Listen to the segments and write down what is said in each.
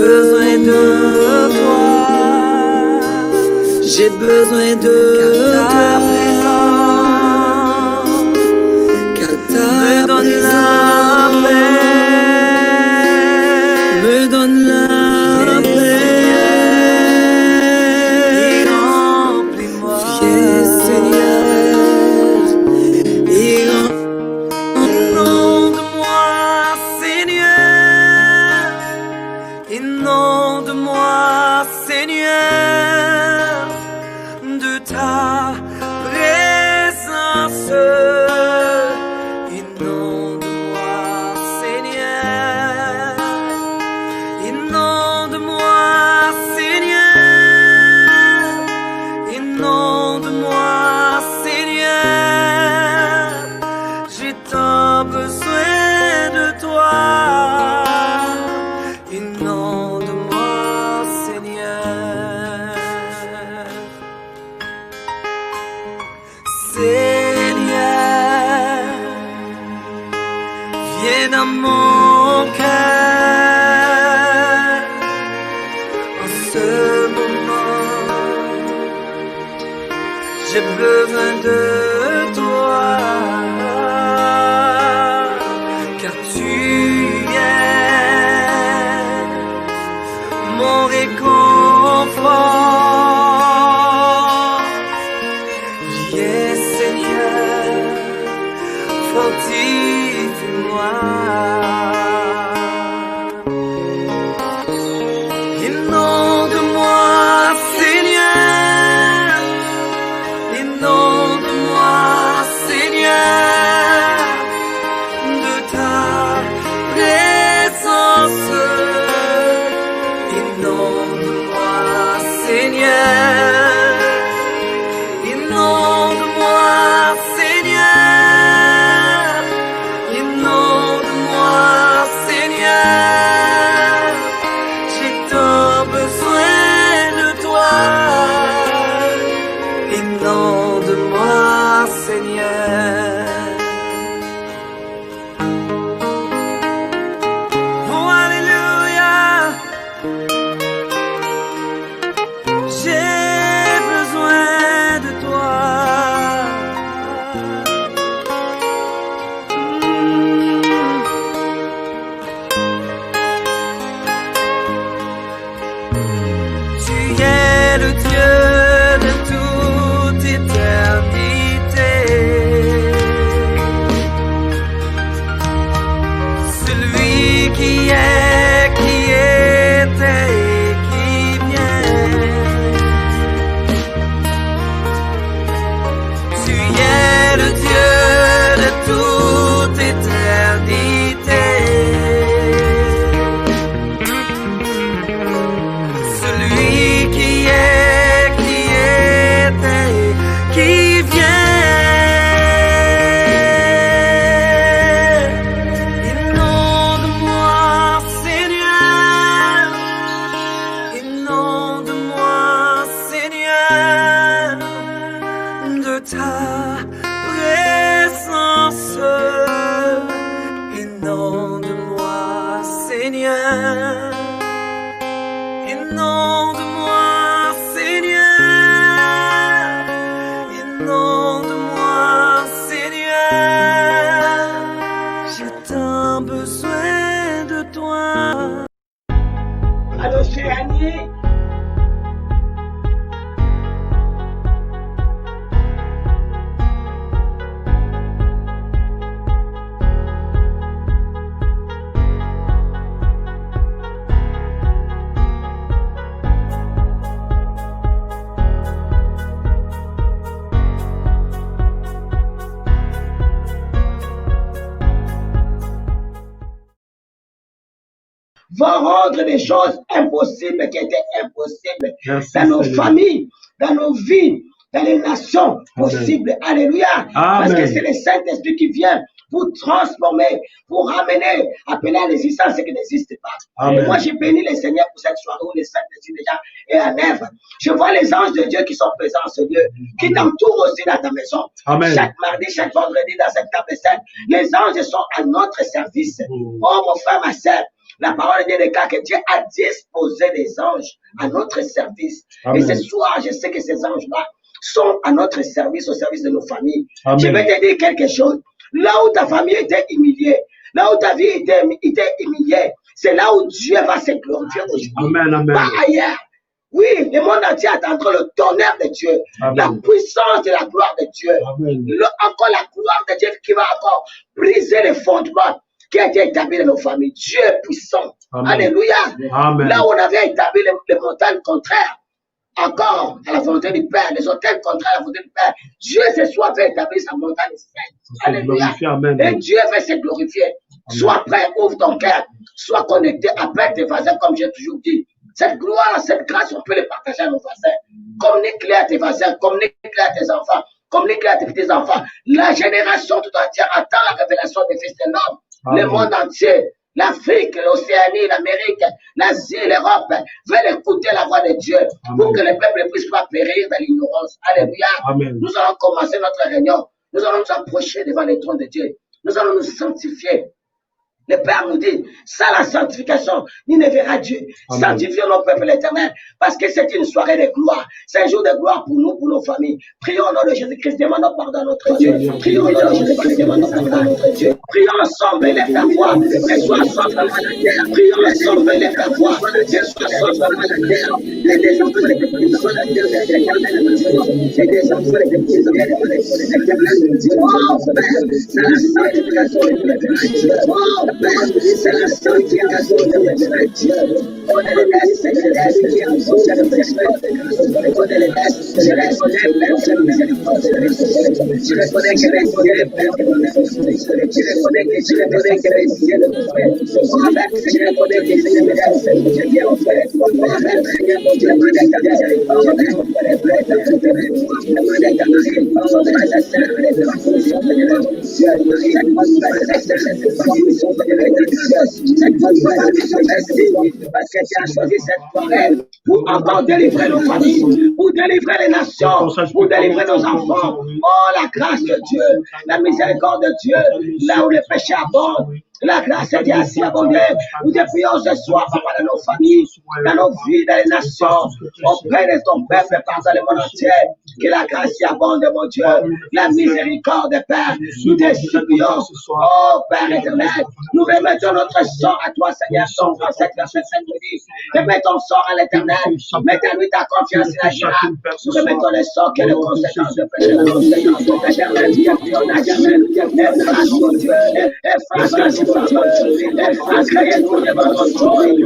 besoin de toi. J'ai besoin de ta présence. Car ta présence me donne la paix. Remplis-moi, Seigneur. Inonde-moi, Seigneur. Inonde-moi, Seigneur, de ta présence. Inonde-moi, Seigneur. Inonde-moi, Seigneur. Inonde-moi, Seigneur. J'ai tant besoin de toi. Inonde-moi, Seigneur. Seigneur, viens dans mon cœur en ce moment. J'ai besoin de toi, car tu es mon réconfort. Viens, Seigneur, fortifie-moi. Inonde-moi, Seigneur. Inonde-moi, Seigneur, de ta présence. Inonde-moi, Seigneur. Inonde-moi, Seigneur. Inonde-moi, Seigneur. J'ai tant besoin de toi. Inonde-moi, Seigneur. Oh, alléluia. J'ai besoin de toi. Tu es le Dieu de toute éternité. Celui qui était et qui vient. Tu es le Dieu de toute éternité. Celui qui était, qui vient. Inonde-moi, Seigneur. Inonde-moi, Seigneur, de ta présence. Inonde-moi, Seigneur. Inonde-moi, Seigneur. Inonde-moi, Seigneur. J'ai tant besoin de toi. Allô, cher Annie. Va rendre des choses impossibles qui étaient impossibles. Merci, dans nos Seigneur. familles, dans nos vies, dans les nations possibles. Alléluia. Parce que c'est le Saint-Esprit qui vient vous transformer, vous ramener, appeler à l'existence ce qui n'existe pas. Amen. Moi, j'ai béni le Seigneur pour cette soirée où les saints déjà et en œuvre. Je vois les anges de Dieu qui sont présents en ce lieu, qui t'entourent aussi dans ta maison. Amen. Chaque mardi, chaque vendredi dans cette table sainte, les anges sont à notre service. Oh, mon frère, ma sœur, la parole de Dieu déclare que Dieu a disposé des anges à notre service. Amen. Et ce soir, je sais que ces anges-là sont à notre service, au service de nos familles. Amen. Je vais te dire quelque chose. Là où ta famille était humiliée, là où ta vie était humiliée, c'est là où Dieu va se glorifier aujourd'hui. Amen, amen. Pas ailleurs. Oui, le monde entier attendra le tonnerre de Dieu, Amen. la puissance de la gloire de Dieu, Amen. encore la gloire de Dieu qui va encore briser les fondements qui a été établi dans nos familles. Dieu est puissant. Amen. Alléluia. Amen. Là où on avait établi les montagnes contraires, encore à la volonté du Père, les hôtels contraires à la volonté du Père, Dieu ce soir va établir sa montagne sainte. Alléluia. Amen. Et Dieu va se glorifier. Sois prêt, ouvre ton cœur, sois connecté, appelle tes voisins comme j'ai toujours dit. Cette gloire, cette grâce, on peut les partager à nos voisins. Communique-les à tes voisins, communique-les à tes enfants, communique-les à tes petits-enfants. La génération tout entière attend la révélation des fils de l'homme. Le monde entier, l'Afrique, l'Océanie, l'Amérique, l'Asie, l'Europe veulent écouter la voix de Dieu. Amen. Pour que le peuple ne puisse pas périr dans l'ignorance. Alléluia. Amen. Nous allons commencer notre réunion. Nous allons nous approcher devant les trônes de Dieu. Nous allons nous sanctifier. Le Père nous dit, ça la sanctification, il ne verra Dieu. Sanctifions nos peuples éternels, parce que c'est une soirée de gloire. C'est un jour de gloire pour nous, pour nos familles. Prions au nom de Jésus-Christ, demandons pardon à notre Dieu. Prions au nom de Jésus-Christ, demandons pardon à notre Dieu. Prions ensemble, les frères voix, que soit ensemble dans la terre. Prions ensemble, les frères voix, que soit ensemble dans la terre. Les enfants de la terre, les enfants de c'est la sanctification de Dieu. On est le best, c'est le best, qui est en fond de le best. On est le best, je reconnais que les Dieu, je reconnais que les Dieu le fait. Je reconnais que c'est le best, je viens au fait. Parce que tu as choisi cette soirée pour encore délivrer nos familles, pour délivrer les nations, pour délivrer nos enfants. Oh, la grâce de Dieu, la miséricorde de Dieu, là où le péché abonde. La grâce de Dieu a si abondé. Nous te prions ce soir, Papa, dans nos familles, dans nos vies, dans les nations, auprès de ton peuple, dans le monde entier. Que la grâce y abonde, mon Dieu. La miséricorde, Père. Nous te supplions. Oh, Père éternel, nous remettons notre sort à toi, Seigneur. Ton 37, verset 5 nous dit. Remets ton sort à l'éternel. Mets-lui ta confiance, il agira. Nous remettons le sort qui est le conséquence de péché, la conséquence de péché. Efface, mon Dieu. Efface, mon Dieu. Efface, créez-nous devant ton trône.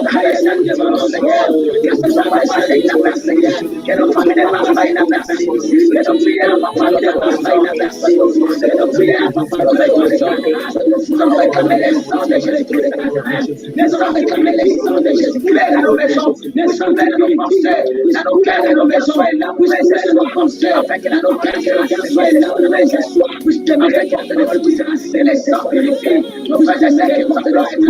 Créez-nous devant ton Seigneur. Que ce soit passé inaperçu. Que nos familles ne passent pas inaperçues. Que nos prières ne passent pas inaperçues. Que nos prières ne passent pas inaperçues. Nous allons réclamer les sangs de Jésus-Christ. Nous allons réclamer les sangs de Jésus-Christ dans nos maisons. Nous sommes dans nos pensées. Dans nos cœurs et nos maisons. Nous sommes dans nos pensées. Afin que dans nos cœurs et nos maisons. Dans nos maisons. Puisse demeurer notre puissance. Et les sangs purifiés. Nos frères et sœurs qui sont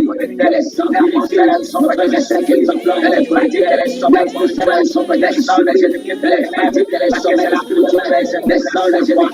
connectés. Les sangs purifiés. Nos frères et sœurs qui sont les pratiques. Les sangs purifiés. Les sangs de Jésus-Christ. Les pratiques. Les sangs de la pureté. Les sangs de Jésus-Christ.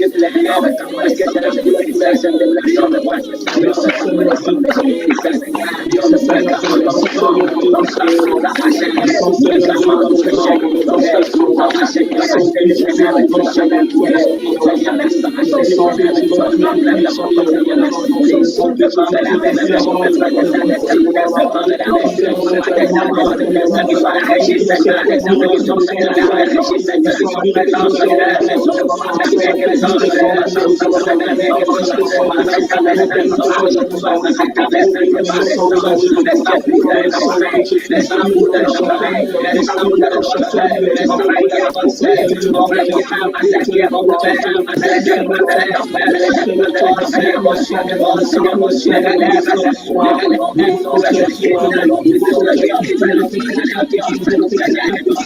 Les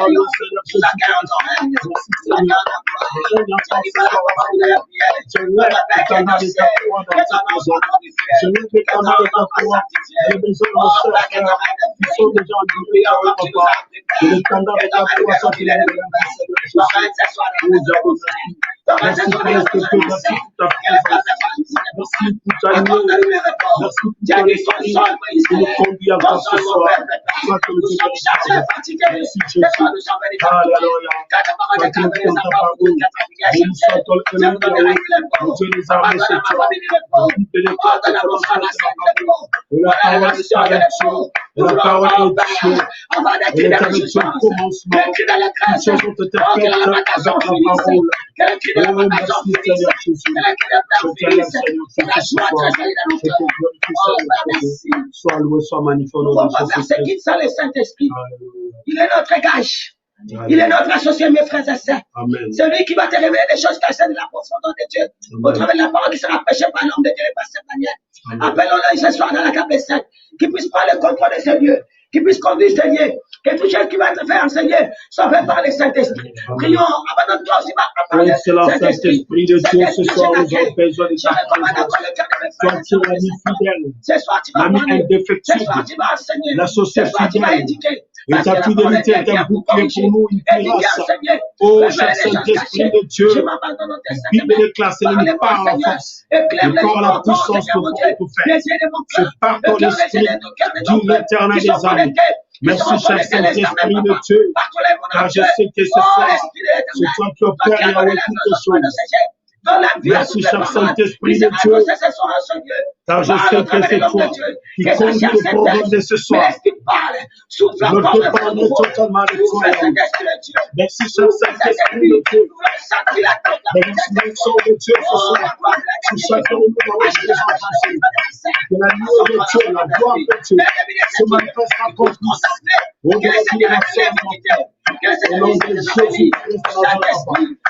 accueillons ton règne. Nous accueillons ta gloire. Tu libères la parole de la prière. Notre Père qui est dans le ciel, que ton nom soit glorifié, que ton nom soit sanctifié. Oh, Père, que ton règne vienne. Nous comme tu nous as appris, Père. Que ton règne vienne au milieu de nous, Père. Ton règne s'assoit dans notre vie, Père. Ton règne s'assoit dans notre vie, Père. Que le peuple soit visité. Accorde-nous le repos. Tu as dit console, Moïse. Console mon peuple, Père. Nous sommes chargés, fatigués. Des fois, nous sommes venus par courir. Quand la parole de Dieu nous a pas beaucoup de fatigués à chercher. Je vous donne la vie le pauvre. Pardonne à ma famille le pauvre. Pardonne à mon frère, ma soeur le pauvre. Pardonne à ma soeur le pauvre. Nous voulons, Père, avoir des cris de réjouissance. Des cris de l'allégresse. Oh, que la lamentation finisse. Que le cri de la lamentation finisse. Que le cri de pleurs finisse. Que la joie tressaille dans nos cœurs. Oh, Père, merci. Sois loué, sois magnifié. Nous pouvons faire ce qu'il sent le Saint-Esprit. Il est notre gage. Il est notre associé, mes frères et sœurs. C'est lui qui va te révéler des choses cachées de la profondeur de Dieu. Au travers de la parole qui sera prêchée par l'homme de Dieu et par cette manière. Appelons-le ce soir dans la capacité, qu'il puisse prendre le contrôle de ce lieu, qu'il puisse conduire ce lieu, que tout ce qui va te faire enseigner soit fait par le Saint-Esprit. Prions, abandonne-toi aussi par la parole. Saint-Esprit de Dieu, ce soir, nous avons besoin de ta parole. Toi, tu es l'ami fidèle, l'ami indéfectible, l'associé fidèle. Et ta fidélité est un bouclier pour nous, une cuirasse. Oh, cher Saint-Esprit de Dieu, Bible déclare, c'est l'ennemi par la force, et par la puissance de tout faire. C'est par ton esprit, Dieu l'éternel des armées. Merci, cher Saint-Esprit de Dieu, car je sais que ce soir, c'est toi qui opères Yahweh toutes choses. Merci, cher Saint-Esprit de Dieu, car je sais que c'est toi qui conduis le programme de ce soir. Notre parole est totalement de toi. Merci, cher Saint-Esprit de Dieu. Bénédiction de Dieu ce soir. Sur chacun de nous, que la lumière de Dieu, la gloire de Dieu se manifestera contre nous. Au nom de Saint-Esprit, au nom de Jésus-Christ,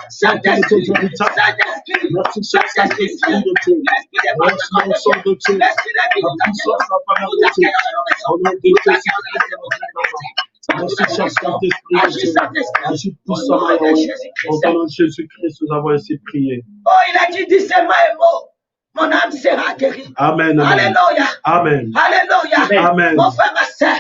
Saint-Esprit, merci, cher Saint-Esprit de Dieu. Merci, mon sang de Dieu. La puissance, la parole de Dieu. Au nom de Jésus-Christ. Merci, cher Saint-Esprit de Dieu. Agis puissamment en ton nom de Jésus-Christ, nous avons ainsi prié. Oh, il a dit, dis-moi un mot. Mon âme sera guérie. Amen. Alléluia. Amen. Alléluia. Amen. Mon frère, ma soeur,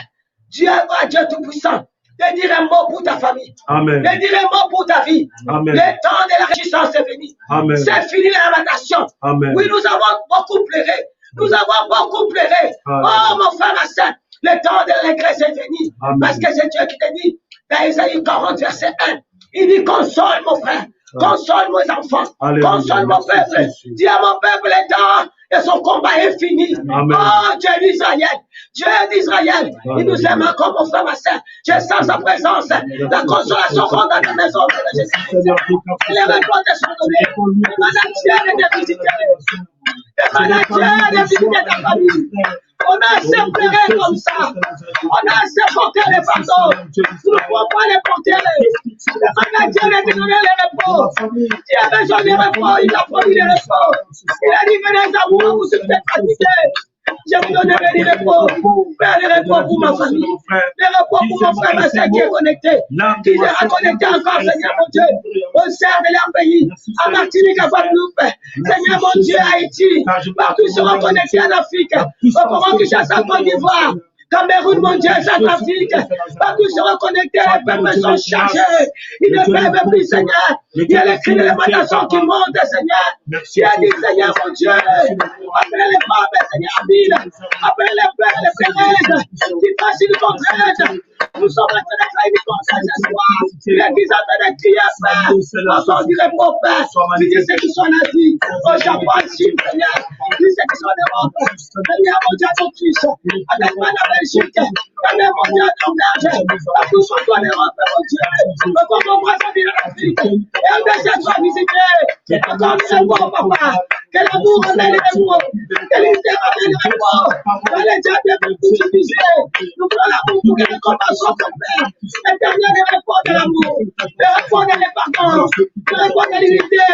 Dieu est Dieu Tout-Puissant. De dire un mot pour ta famille. Amen. De dire un mot pour ta vie. Amen. Le temps de la réjouissance est venu. Amen. C'est fini la lamentation. Amen. Oui, nous avons beaucoup pleuré. Nous avons beaucoup pleuré. Amen. Oh, mon frère, ma soeur, le temps de l'allégresse est venu. Amen. Parce que c'est Dieu qui te dit, dans Isaïe 40, verset 1, il dit, console mon frère. Console mes enfants. Alléluia. Console mon peuple. Dis à mon peuple, le temps et son combat est fini. Amen. Oh, Dieu d'Israël. Dieu d'Israël. Il nous aime encore, mon frère, ma soeur. Je sens sa présence. La consolation rentre dans ta maison. Les réponses sont données. Demande Dieu de te visiter. Demande Dieu de visiter ta famille. On a assez pleuré comme ça. On a assez porté les fardeaux. Nous ne pouvons pas les porter. Demande Dieu de te donner les repos. Tu as besoin de repos. Il a promis les repos. Il a dit, venez à moi, vous êtes fatigués. Je vous donnerai des repos. Faire des repos pour ma famille. Des repos pour mon frère, ma soeur qui est connecté. Qui sera connecté encore, Seigneur mon Dieu. Au sein de leur pays. À Martinique, à Guadeloupe. Seigneur mon Dieu, à Haïti. Partout seront connectés en Afrique. Au Congo, Kinshasa, Côte d'Ivoire. Cameroun, mon Dieu, Centrafrique, partout seront connectés, les peuples sont chargés. Ils ne peuvent plus, Seigneur. Il y a les cris de lamentation qui montent, Seigneur. Tu as dit, Seigneur, mon Dieu, appelez les femmes, Seigneur, Abid, appelez les pères, les frères, qui fassent une contrainte. Nous sommes en train de faire une contrainte ce soir. L'Église est en train de crier, Père. On s'en dirait, mon Père. Tu dis ceux qui sont en Asie, au Japon, en Chine, Seigneur. Tu dis ceux qui sont en Europe, Seigneur, mon Dieu, ton Christ, avec Madame Belgique, Seigneur, mon Dieu, ton berger, partout sur toi, l'Europe, mon Dieu. Le Congo, Brazzaville, l'Afrique. Et on désire soit visité. Et encore le repos, papa. Que l'amour amène le repos. Que l'histoire amène le repos. Que les diables viennent tout utiliser. Nous voulons l'amour pour que les combats soient complets. Éternel, le repos de l'amour. Le repos de l'épardon. Le repos de l'unité.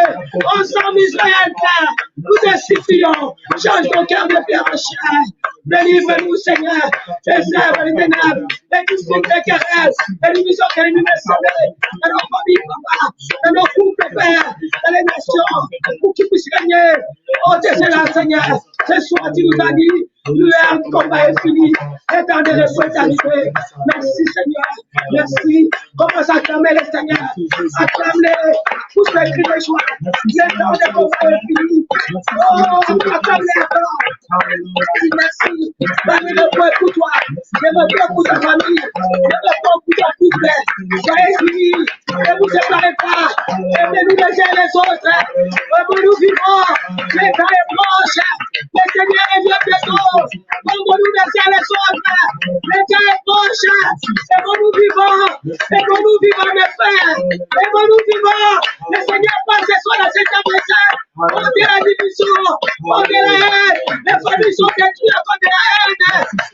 Ensemble, Israël, Père. Nous te supplions. Change ton cœur de pierre en chair. Délivre-nous, Seigneur. Réserve les ténèbres, les districts de querelles, les divisions que l'ennemi met semées dans nos familles, papa, dans nos couples, Père, dans les nations, pour qu'ils puissent gagner. Oh, Dieu, c'est là, Seigneur. Ce soir, tu nous as dit, l'heure du combat est finie. Étant de souhait arrivé. Merci, Seigneur. Merci. Commence à acclamer le Seigneur. Acclame-les. Pousse les cris de joie. Le temps de combat est fini. Oh, acclame-les encore. Merci. Parmi le point pour toi. Je me prie pour ta famille. Je me prie pour ton couple. Soyez unis. Ne vous séparez pas. Aimez-nous les uns les autres. Nous vivons. Le temps est proche. Le Seigneur revient bientôt. Aimons-nous les uns les autres. Le temps est proche. Aimons-nous vivons. Aimons-nous vivons, mes frères. Aimons-nous vivons. Le Seigneur passe ce soir dans cette maison. On dit la division. On dit la haine. Les familles sont détruites à cause de la haine.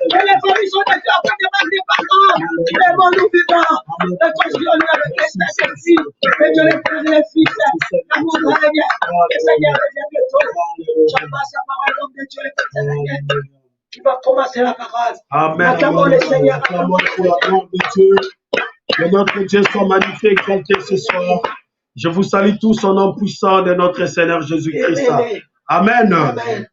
Et les familles sont détruites à cause de manque de pardon. Aimons-nous vivons. Et construisons-nous avec les saints. Et Dieu les pères et les fils. Amour règne. Le Seigneur revient bientôt. Je passe la parole l'homme de Dieu, le Seigneur. Qui va commencer la parole. Amen. Acclamons le Seigneur. Acclamons pour la gloire de Dieu. Que notre Dieu soit magnifié, exalté ce soir. Je vous salue tous au nom puissant de notre Seigneur Jésus-Christ. Amen.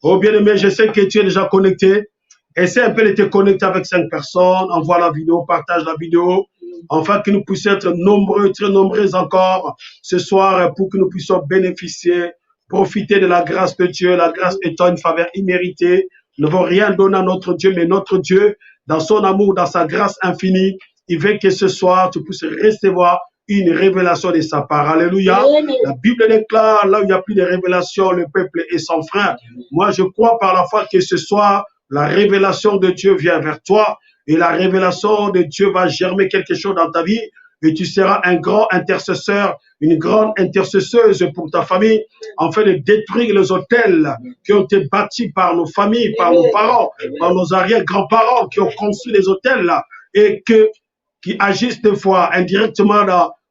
Oh bien-aimé, je sais que tu es déjà connecté. Essaie un peu de te connecter avec 5 personnes. Envoie la vidéo, partage la vidéo. Afin que nous puissions être nombreux, très nombreux encore ce soir pour que nous puissions bénéficier, profiter de la grâce de Dieu. La grâce étant une faveur imméritée. Nous ne devons rien donner à notre Dieu, mais notre Dieu, dans son amour, dans sa grâce infinie, il veut que ce soir, tu puisses recevoir une révélation de sa part. Alléluia. La Bible déclare, là où il n'y a plus de révélation, le peuple est sans frein. Moi, je crois par la foi que ce soir, la révélation de Dieu vient vers toi et la révélation de Dieu va germer quelque chose dans ta vie et tu seras un grand intercesseur, une grande intercesseuse pour ta famille, afin de détruire les autels qui ont été bâtis par nos familles, par nos parents, par nos arrière-grands-parents qui ont construit les autels là et qui agissent des fois indirectement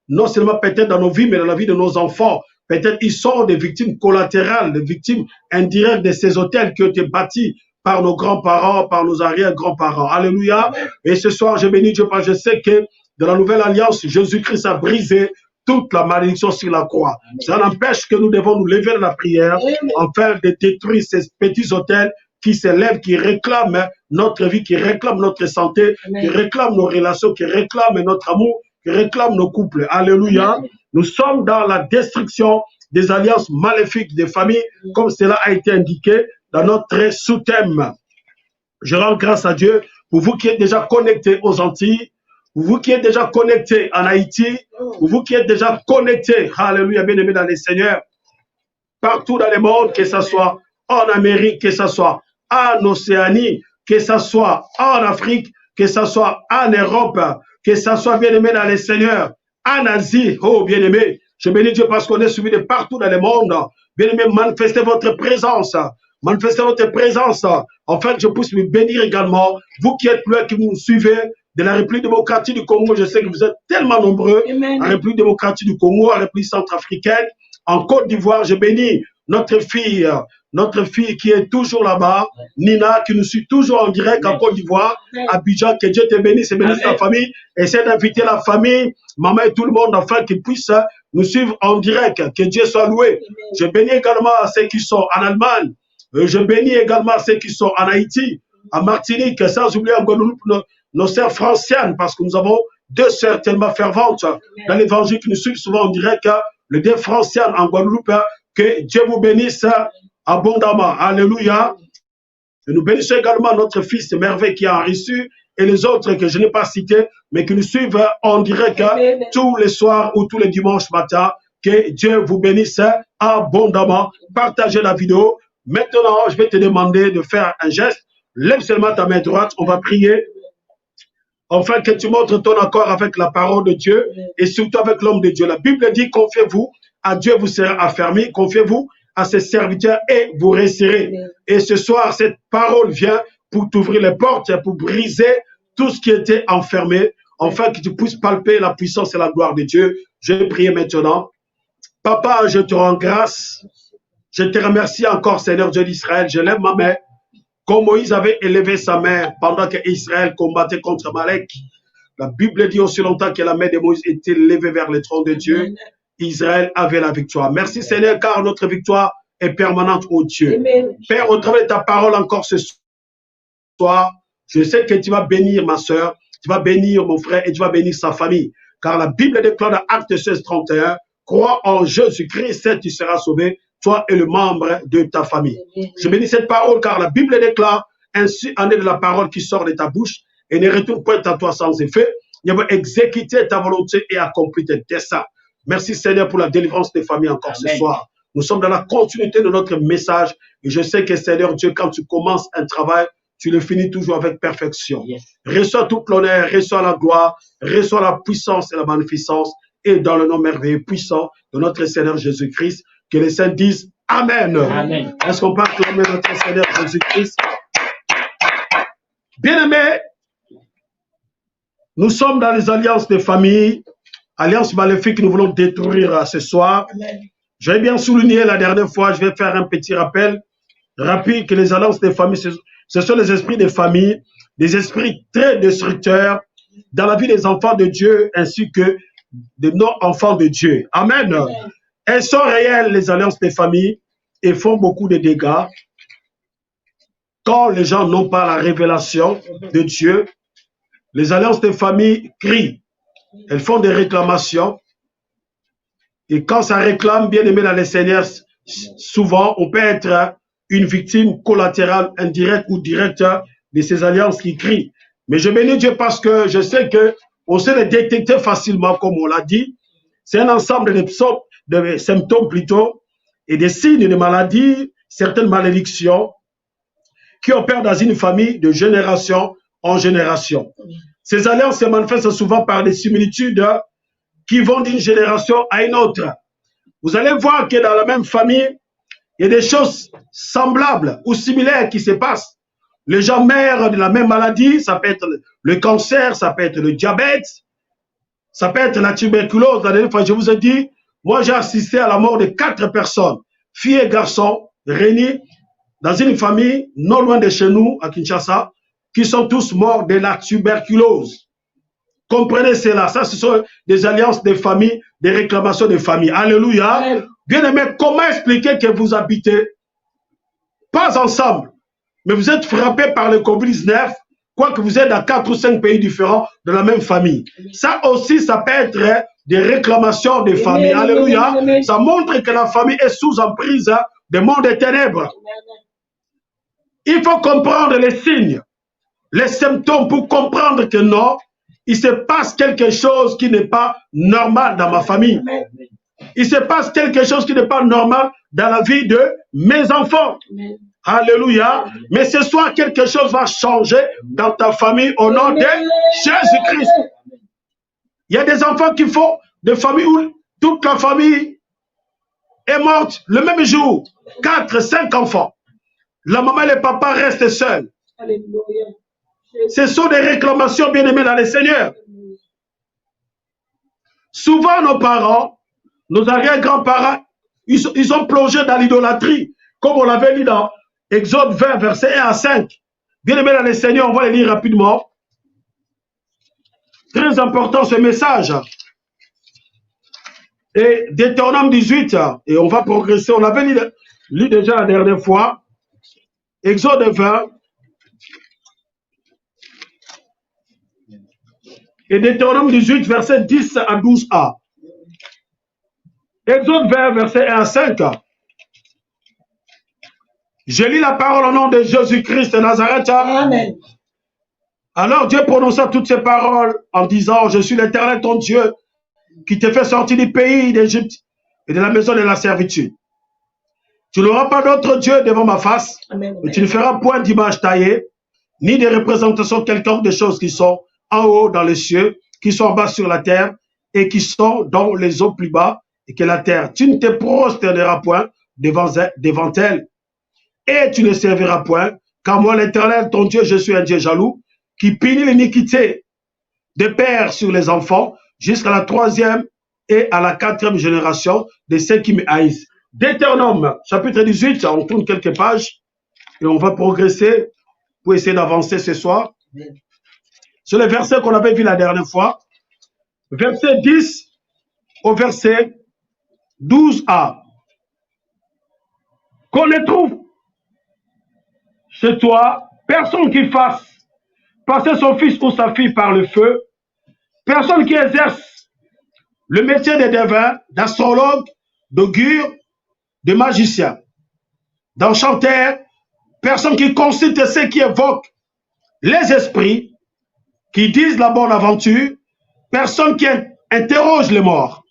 non seulement peut-être dans nos vies, mais dans la vie de nos enfants. Peut-être ils sont des victimes collatérales, des victimes indirectes de ces autels qui ont été bâtis par nos grands-parents, par nos arrière-grands-parents. Alléluia. Et ce soir, je bénis Dieu parce que je sais que dans la nouvelle alliance, Jésus-Christ a brisé toute la malédiction sur la croix. Ça n'empêche que nous devons nous lever dans la prière afin de détruire ces petits autels qui s'élèvent, qui réclament notre vie, qui réclament notre santé, qui réclament nos relations, qui réclament notre amour, qui réclament nos couples. Alléluia. Nous sommes dans la destruction des alliances maléfiques des familles, comme cela a été indiqué dans notre sous-thème. Je rends grâce à Dieu pour vous qui êtes déjà connectés aux Antilles, pour vous qui êtes déjà connectés en Haïti, pour vous qui êtes déjà connectés, alléluia, bien-aimés dans les Seigneurs, partout dans le monde, que ce soit en Amérique, que ce soit en Océanie, que ce soit en Afrique, que ce soit en Europe, que ce soit bien-aimé dans les Seigneurs, en Asie, oh bien-aimé, je bénis Dieu parce qu'on est suivi de partout dans le monde. Bien-aimé, manifestez votre présence. Manifestez votre présence. En fait, je puisse me bénir également. Vous qui êtes là, qui nous suivez de la République démocratique du Congo, je sais que vous êtes tellement nombreux. En République démocratique du Congo, en République centrafricaine, en Côte d'Ivoire, je bénis notre fille qui est toujours là-bas, Nina, qui nous suit toujours en direct en Côte d'Ivoire, Abidjan, que Dieu te bénisse et bénisse ta famille. Essaie d'inviter la famille, maman et tout le monde, afin qu'ils puissent nous suivre en direct. Que Dieu soit loué. Je bénis également ceux qui sont en Allemagne. Je bénis également ceux qui sont en Haïti, en Martinique, sans oublier en Guadeloupe nos sœurs franciennes, parce que nous avons 2 sœurs tellement ferventes dans l'évangile qui nous suivent souvent en direct, les 2 franciennes en Guadeloupe. Que Dieu vous bénisse abondamment. Alléluia. Et nous bénissons également notre fils Merveille qui a reçu et les autres que je n'ai pas cités, mais qui nous suivent en direct tous les soirs ou tous les dimanches matin. Que Dieu vous bénisse abondamment. Partagez la vidéo. Maintenant, je vais te demander de faire un geste. Lève seulement ta main droite. On va prier. Enfin, que tu montres ton accord avec la parole de Dieu et surtout avec l'homme de Dieu. La Bible dit, confiez-vous à Dieu, vous serez affermis. Confiez-vous à ses serviteurs et vous resterez. Et ce soir, cette parole vient pour t'ouvrir les portes, pour briser tout ce qui était enfermé, afin que tu puisses palper la puissance et la gloire de Dieu. Je vais prier maintenant. Papa, je te rends grâce. Je te remercie encore, Seigneur Dieu d'Israël. Je lève ma main Comme Moïse avait élevé sa main pendant que Israël combattait contre Amalek, la Bible dit aussi longtemps que la main de Moïse était levée vers le trône de Dieu, Israël avait la victoire. Merci Seigneur, car notre victoire est permanente, ô Dieu. Amen. Père, au travers de ta parole encore ce soir, je sais que tu vas bénir ma soeur, tu vas bénir mon frère et tu vas bénir sa famille. Car la Bible déclare dans Actes 16, 31, crois en Jésus-Christ, tu seras sauvé, toi et le membre de ta famille. Je bénis cette parole car la Bible déclare, ainsi en est de la parole qui sort de ta bouche et ne retourne point à toi sans effet. Il va exécuter ta volonté et accomplir tes desseins. Merci Seigneur pour la délivrance des familles encore ce soir. Nous sommes dans la continuité de notre message et je sais que Seigneur Dieu, quand tu commences un travail, tu le finis toujours avec perfection. Reçois toute l'honneur, reçois la gloire, reçois la puissance et la magnificence et dans le nom merveilleux puissant de notre Seigneur Jésus-Christ, que les saints disent Amen. Amen. Est-ce qu'on peut acclamer notre Seigneur Jésus-Christ? Bien-aimés, nous sommes dans les alliances des familles, alliances maléfiques que nous voulons détruire ce soir. J'ai bien souligné la dernière fois, je vais faire un petit rappel rapide que les alliances des familles, ce sont les esprits des familles, des esprits très destructeurs dans la vie des enfants de Dieu ainsi que des non-enfants de Dieu. Amen. Elles sont réelles, les alliances des familles, et font beaucoup de dégâts. Quand les gens n'ont pas la révélation de Dieu, les alliances des familles crient. Elles font des réclamations. Et quand ça réclame, bien aimé dans les Seigneurs, souvent, on peut être une victime collatérale, indirecte ou directe de ces alliances qui crient. Mais je bénis Dieu parce que je sais qu'on sait les détecter facilement, comme on l'a dit. C'est un ensemble de symptômes plutôt, et des signes de maladies, certaines malédictions qui opèrent dans une famille de génération en génération. Ces alliances se manifestent souvent par des similitudes qui vont d'une génération à une autre. Vous allez voir que dans la même famille, il y a des choses semblables ou similaires qui se passent. Les gens meurent de la même maladie, ça peut être le cancer, ça peut être le diabète, ça peut être la tuberculose. La dernière fois, je vous ai dit, moi j'ai assisté à la mort de 4 personnes, filles et garçons, réunis dans une famille non loin de chez nous, à Kinshasa, qui sont tous morts de la tuberculose. Comprenez cela, ça ce sont des alliances de famille, des réclamations de famille. Alléluia. Bien aimé, comment expliquer que vous habitez pas ensemble, mais vous êtes frappés par le Covid-19, quoique vous êtes dans 4 ou 5 pays différents de la même famille. Ça aussi, ça peut être des réclamations de famille. Alléluia. Ça montre que la famille est sous emprise des mondes des ténèbres. Il faut comprendre les signes, les symptômes pour comprendre que non, il se passe quelque chose qui n'est pas normal dans ma famille. Il se passe quelque chose qui n'est pas normal dans la vie de mes enfants. Alléluia. Mais ce soir, quelque chose va changer dans ta famille au nom de Jésus-Christ. Il y a des enfants qui font des familles où toute la famille est morte le même jour. 4, 5 enfants. La maman et le papa restent seuls. Ce sont des réclamations bien aimées dans le Seigneur. Souvent, nos parents, nos arrière-grands-parents, ils ont plongé dans l'idolâtrie, comme on l'avait lu dans Exode 20, versets 1 à 5. Bien aimé dans le Seigneur, on va les lire rapidement. Très important ce message. Et Deutéronome 18, et on va progresser, on l'avait lu déjà la dernière fois. Exode 20. Et Deutéronome 18, verset 10 à 12a. Exode 20, verset 1 à 5. Je lis la parole au nom de Jésus-Christ de Nazareth. Amen. Alors Dieu prononça toutes ces paroles en disant, je suis l'Éternel ton Dieu qui te fait sortir du pays d'Égypte et de la maison de la servitude. Tu n'auras pas d'autre Dieu devant ma face, Amen. Et tu ne feras point d'image taillée, ni de représentation quelconque des choses qui sont en haut dans les cieux, qui sont en bas sur la terre et qui sont dans les eaux plus bas et que la terre. Tu ne te prosterneras point devant elle et tu ne serviras point, car moi l'Éternel, ton Dieu, je suis un Dieu jaloux, qui punit l'iniquité des pères sur les enfants jusqu'à la 3e et à la 4e génération de ceux qui me haïssent. Deutéronome, chapitre 18, on tourne quelques pages et on va progresser pour essayer d'avancer ce soir. Sur le verset qu'on avait vu la dernière fois, verset 10 au verset 12a. Qu'on ne trouve chez toi personne qui fasse passer son fils ou sa fille par le feu, personne qui exerce le métier de devin, d'astrologue, d'augure, de magicien, d'enchanteur, personne qui consulte ceux qui évoquent les esprits, qui disent la bonne aventure, personne qui interroge les morts,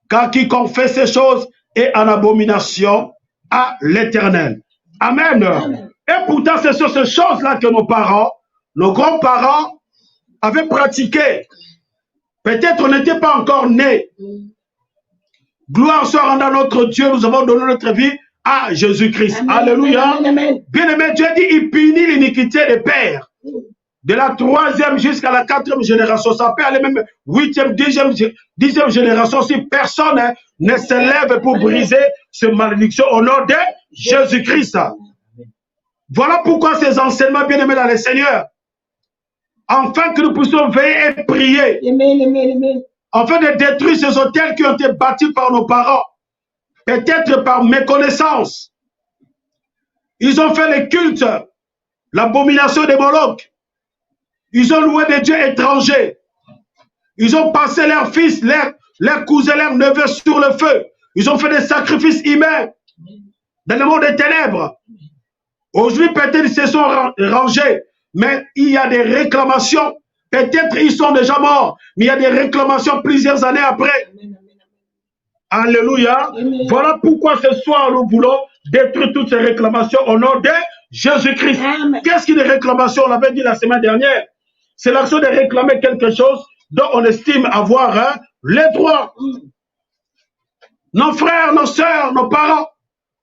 car quiconque fait ces choses est en abomination à l'Éternel. Amen. Amen. Et pourtant, c'est sur ces choses-là que nos parents, nos grands-parents avaient pratiqué. Peut-être on n'était pas encore nés. Gloire soit rendue à notre Dieu, nous avons donné notre vie à Jésus-Christ. Alléluia. Bien-aimé, Dieu dit, il punit l'iniquité des pères. De la 3e jusqu'à la 4e génération. Ça peut aller même 8e, 10e génération si personne ne se lève pour briser cette malédiction au nom de Jésus-Christ. Voilà pourquoi ces enseignements, bien-aimés dans le Seigneur, afin que nous puissions veiller et prier, afin de détruire ces hôtels qui ont été bâtis par nos parents, peut-être par méconnaissance. Ils ont fait le culte, l'abomination des Molochs. Ils ont loué des dieux étrangers. Ils ont passé leurs fils, leurs cousins, leurs neveux sur le feu. Ils ont fait des sacrifices humains dans le monde des ténèbres. Aujourd'hui, peut-être ils se sont rangés, mais il y a des réclamations. Peut-être ils sont déjà morts, mais il y a des réclamations plusieurs années après. Alléluia. Voilà pourquoi ce soir nous voulons détruire toutes ces réclamations au nom de Jésus-Christ. Qu'est-ce qu'une réclamation? On l'avait dit la semaine dernière. C'est l'action de réclamer quelque chose dont on estime avoir les droits. Nos frères, nos sœurs, nos parents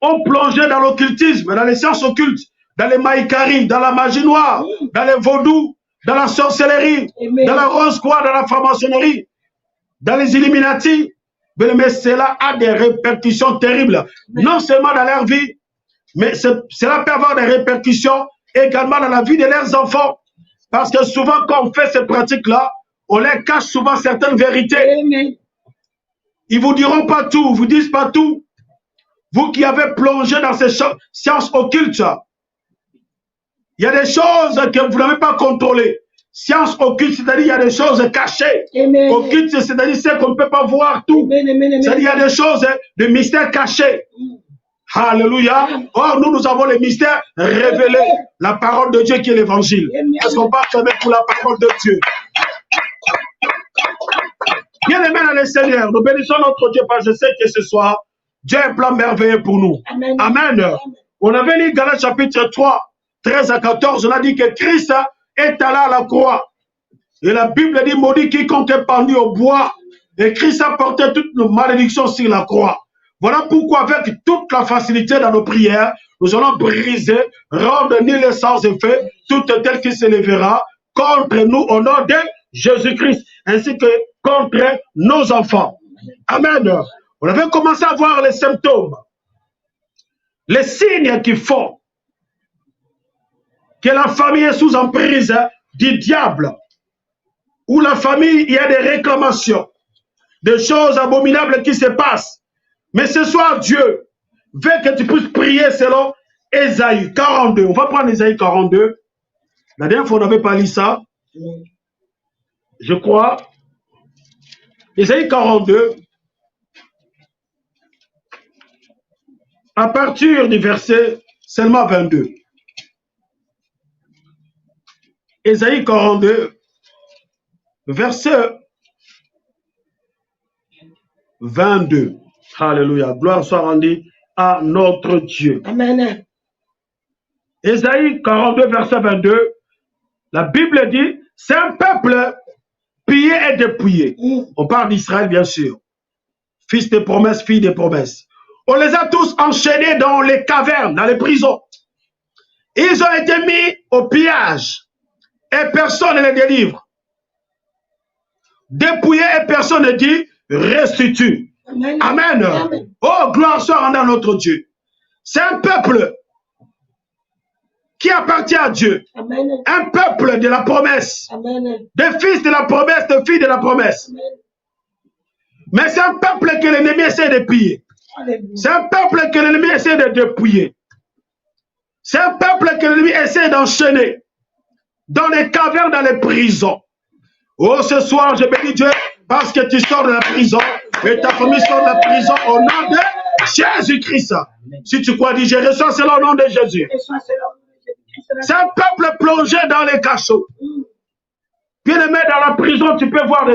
ont plongé dans l'occultisme, dans les sciences occultes, dans les maïkaris, dans la magie noire, dans les vaudous, dans la sorcellerie, dans la rose-croix, dans la franc-maçonnerie, dans les Illuminati. Mais cela a des répercussions terribles, non seulement dans leur vie, mais cela peut avoir des répercussions également dans la vie de leurs enfants. Parce que souvent, quand on fait ces pratiques-là, on leur cache souvent certaines vérités. Ils ne vous diront pas tout, ils ne vous disent pas tout. Vous qui avez plongé dans ces sciences occultes, il y a des choses que vous n'avez pas contrôlées. Sciences occultes, c'est-à-dire il y a des choses cachées. Occultes, c'est-à-dire ce qu'on ne peut pas voir tout. C'est-à-dire il y a des choses, des mystères cachés. Alléluia. Or, nous avons les mystères révélés. La parole de Dieu qui est l'évangile. Est-ce qu'on va fermer pour la parole de Dieu? Bien aimé dans le Seigneur, nous bénissons notre Dieu parce que je sais que ce soir, Dieu a un plan merveilleux pour nous. Amen. Amen. On avait lu Galates chapitre 3, 13 à 14, on a dit que Christ est allé à la croix. Et la Bible dit, maudit quiconque est pendu au bois. Et Christ a porté toutes nos malédictions sur la croix. Voilà pourquoi avec toute la facilité dans nos prières, nous allons briser, rendre nul et sans effet, tout tel qui se lèvera contre nous au nom de Jésus-Christ, ainsi que contre nos enfants. Amen. On avait commencé à voir les symptômes, les signes qui font que la famille est sous emprise du diable, où la famille, il y a des réclamations, des choses abominables qui se passent. Mais ce soir, Dieu veut que tu puisses prier selon Ésaïe 42. On va prendre Ésaïe 42. La dernière fois, on n'avait pas lu ça. Je crois. Ésaïe 42. À partir du verset seulement 22. Ésaïe 42, verset 22. Alléluia. Gloire soit rendue à notre Dieu. Amen. Ésaïe 42, verset 22. La Bible dit, c'est un peuple pillé et dépouillé. On parle d'Israël, bien sûr. Fils de promesses, filles de promesses. On les a tous enchaînés dans les cavernes, dans les prisons. Ils ont été mis au pillage. Et personne ne les délivre. Dépouillé et personne ne dit restitue. Amen. Amen. Amen. Oh, gloire soit rendue à notre Dieu. C'est un peuple qui appartient à Dieu. Amen. Un peuple de la promesse. Amen. Des fils de la promesse, des filles de la promesse. Amen. Mais c'est un peuple que l'ennemi essaie de piller. C'est un peuple que l'ennemi essaie de dépouiller. C'est un peuple que l'ennemi essaie d'enchaîner dans les cavernes, dans les prisons. Oh, ce soir, je bénis Dieu parce que tu sors de la prison et ta famille sort de la prison au nom de Jésus-Christ. Si tu crois, dis, je reçois cela au nom de Jésus. C'est un peuple plongé dans les cachots. Bien-aimé, dans la prison, tu peux voir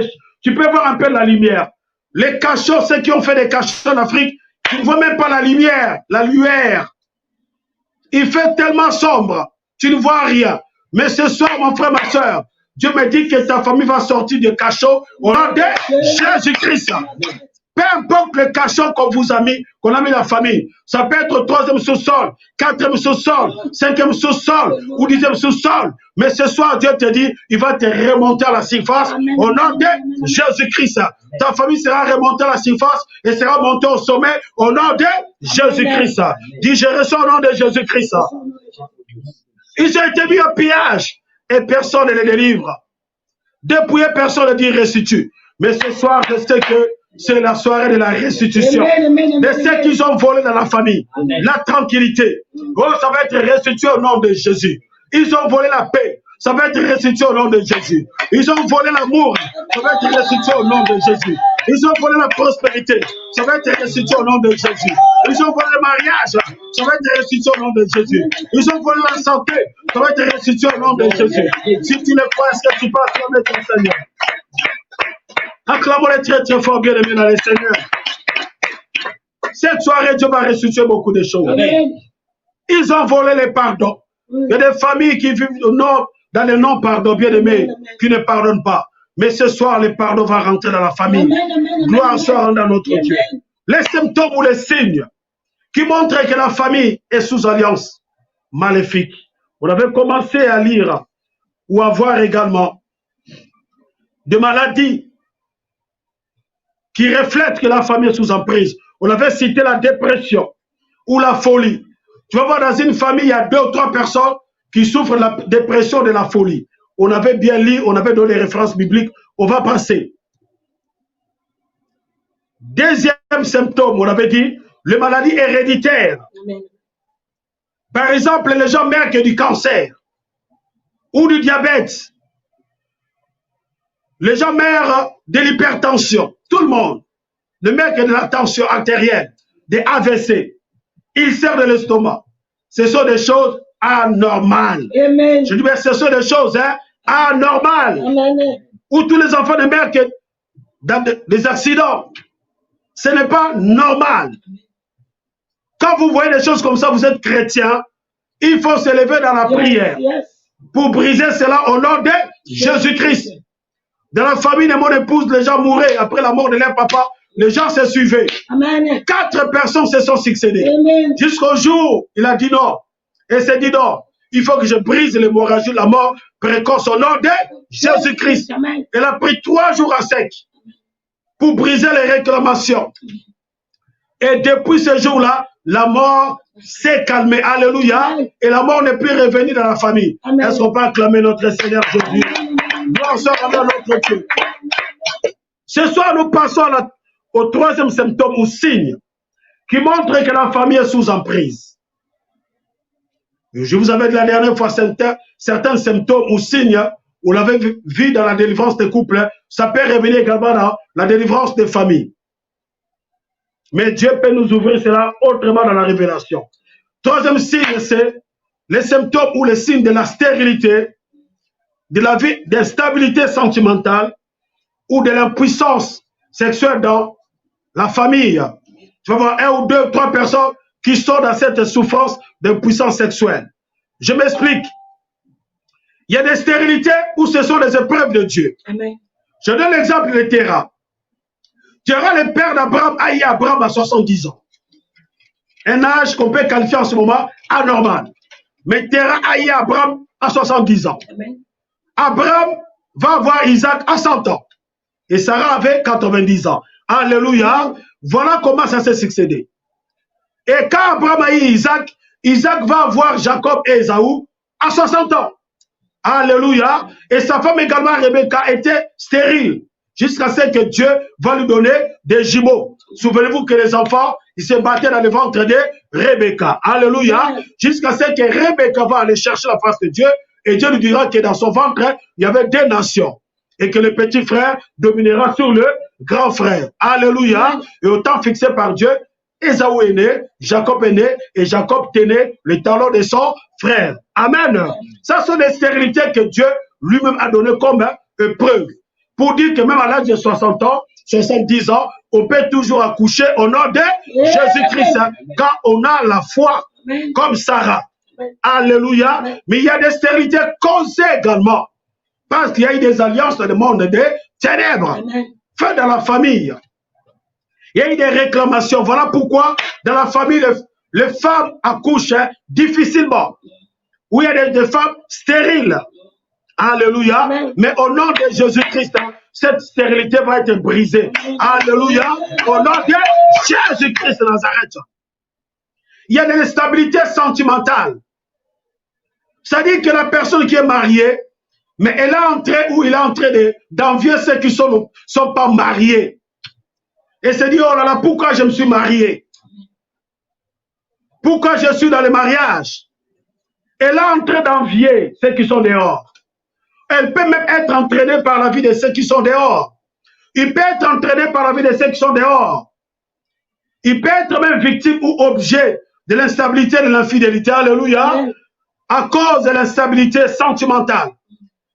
un peu la lumière. Les cachots, ceux qui ont fait des cachots en Afrique, tu ne vois même pas la lumière, la lueur. Il fait tellement sombre, tu ne vois rien. Mais ce soir, mon frère, ma soeur, Dieu me dit que ta famille va sortir du cachot au nom de Jésus-Christ. Peu importe le cachot qu'on vous a mis, qu'on a mis la famille. Ça peut être 3e sous-sol, 4e sous-sol, 5e sous-sol ou 10e sous-sol. Mais ce soir, Dieu te dit, il va te remonter à la surface au nom de Jésus-Christ. Ta famille sera remontée à la surface et sera montée au sommet au nom de Jésus-Christ. Dis, je reçois au nom de Jésus-Christ. Ils ont été mis au pillage et personne ne les délivre. Dépouillé, personne ne dit restitue. Mais ce soir, je sais que c'est la soirée de la restitution. De ceux qui ont volé dans la famille, la tranquillité. Oh, ça va être restitué au nom de Jésus. Ils ont volé la paix. Ça va être restitué au nom de Jésus. Ils ont volé l'amour. Ça va être restitué au nom de Jésus. Ils ont volé la prospérité. Ça va être restitué au nom de Jésus. Ils ont volé le mariage. Ça va être restitué au nom de Jésus. Ils ont volé la santé. Ça va être restitué au nom de Jésus. Si tu le crois, est-ce que tu peux acclamer ton Seigneur? Acclamons-le très très fort, bien aimé dans le Seigneur. Cette soirée, Dieu va restituer beaucoup de choses. Amen. Ils ont volé les pardons. Il y a des familles qui vivent dans le non-pardon, bien aimé, qui ne pardonnent pas. Mais ce soir, le pardon va rentrer dans la famille. Gloire soit dans notre Dieu. Les symptômes ou les signes qui montrent que la famille est sous alliance maléfique. On avait commencé à lire ou à voir également des maladies qui reflètent que la famille est sous emprise. On avait cité la dépression ou la folie. Tu vas voir dans une famille, il y a 2 ou 3 personnes qui souffrent de la dépression, de la folie. On avait bien lu, on avait donné les références bibliques, on va passer. Deuxième symptôme, on avait dit, les maladies héréditaires. Amen. Par exemple, les gens meurent que du cancer ou du diabète. Les gens meurent de l'hypertension. Tout le monde. Ne meurt que de la tension artérielle, des AVC. Ulcère de l'estomac. Ce sont des choses anormales. Amen. Je dis, mais ce sont des choses anormales. Amen. Où tous les enfants ne meurent que dans des accidents. Ce n'est pas normal. Quand vous voyez des choses comme ça, vous êtes chrétien, il faut se lever dans la prière pour briser cela au nom de Jésus-Christ. Dans la famille de mon épouse, les gens mouraient après la mort de leur papa. Les gens se suivaient. Amen. 4 personnes se sont succédées. Jusqu'au jour, il a dit non. Et s'est dit non. Il faut que je brise l'hémorragie, la mort précoce au nom de Jésus-Christ. Elle a pris 3 jours à sec pour briser les réclamations. Et depuis ce jour-là, la mort s'est calmée. Alléluia. Et la mort n'est plus revenue dans la famille. Est-ce qu'on peut acclamer notre Seigneur Jésus? Gloire soit à notre Dieu. Ce soir, nous passons au 3e symptôme ou signe qui montre que la famille est sous emprise. Je vous avais dit la dernière fois certains symptômes ou signes, on l'avait vu dans la délivrance des couples, ça peut revenir également dans la délivrance des familles. Mais Dieu peut nous ouvrir cela autrement dans la révélation. 3e signe, c'est les symptômes ou les signes de la stérilité, de la vie d'instabilité sentimentale ou de l'impuissance sexuelle dans la famille. Tu vas voir 1 ou 2 ou 3 personnes qui sont dans cette souffrance d'impuissance sexuelle. Je m'explique. Il y a des stérilités où ce sont des épreuves de Dieu. Amen. Je donne l'exemple de Terah. Terah, le père d'Abraham, a eu Abraham à 70 ans. Un âge qu'on peut qualifier en ce moment anormal. Mais Terah a eu Abraham à 70 ans. Amen. Abraham va avoir Isaac à 100 ans. Et Sarah avait 90 ans. Alléluia. Voilà comment ça s'est succédé. Et quand Abraham a eu Isaac, Isaac va avoir Jacob et Ésaü à 60 ans. Alléluia. Et sa femme également, Rebecca, était stérile jusqu'à ce que Dieu va lui donner des jumeaux. Souvenez-vous que les enfants, ils se battaient dans le ventre de Rebecca. Alléluia. Jusqu'à ce que Rebecca va aller chercher la face de Dieu et Dieu lui dira que dans son ventre, il y avait 2 nations et que le petit frère dominera sur le grand frère. Alléluia. Et au temps fixé par Dieu, Ésaü est né, Jacob est né et Jacob tenait le talon de son frère. Amen. Ça sont des stérilités que Dieu lui-même a données comme preuve. Pour dire que même à l'âge de 60 ans, 70 ans, on peut toujours accoucher au nom de Jésus-Christ quand on a la foi comme Sarah. Alléluia. Mais il y a des stérilités causées également parce qu'il y a eu des alliances dans le monde des ténèbres faites dans la famille. Il y a eu des réclamations. Voilà pourquoi dans la famille, les femmes accouchent difficilement. Où il y a des femmes stériles. Alléluia. Amen. Mais au nom de Jésus-Christ, cette stérilité va être brisée. Alléluia. Au nom de Jésus-Christ de Nazareth. Il y a de l'instabilité sentimentale. C'est-à-dire que la personne qui est mariée, mais elle est en train ou il est en train d'envier ceux qui ne sont pas mariés. Et se dit, oh là là, pourquoi je me suis marié? Pourquoi je suis dans le mariage? Elle est en train d'envier ceux qui sont dehors. Elle peut même être entraînée par la vie de ceux qui sont dehors. Il peut être entraîné par la vie de ceux qui sont dehors. Il peut être même victime ou objet de l'instabilité, de l'infidélité. Alléluia. À cause de l'instabilité sentimentale.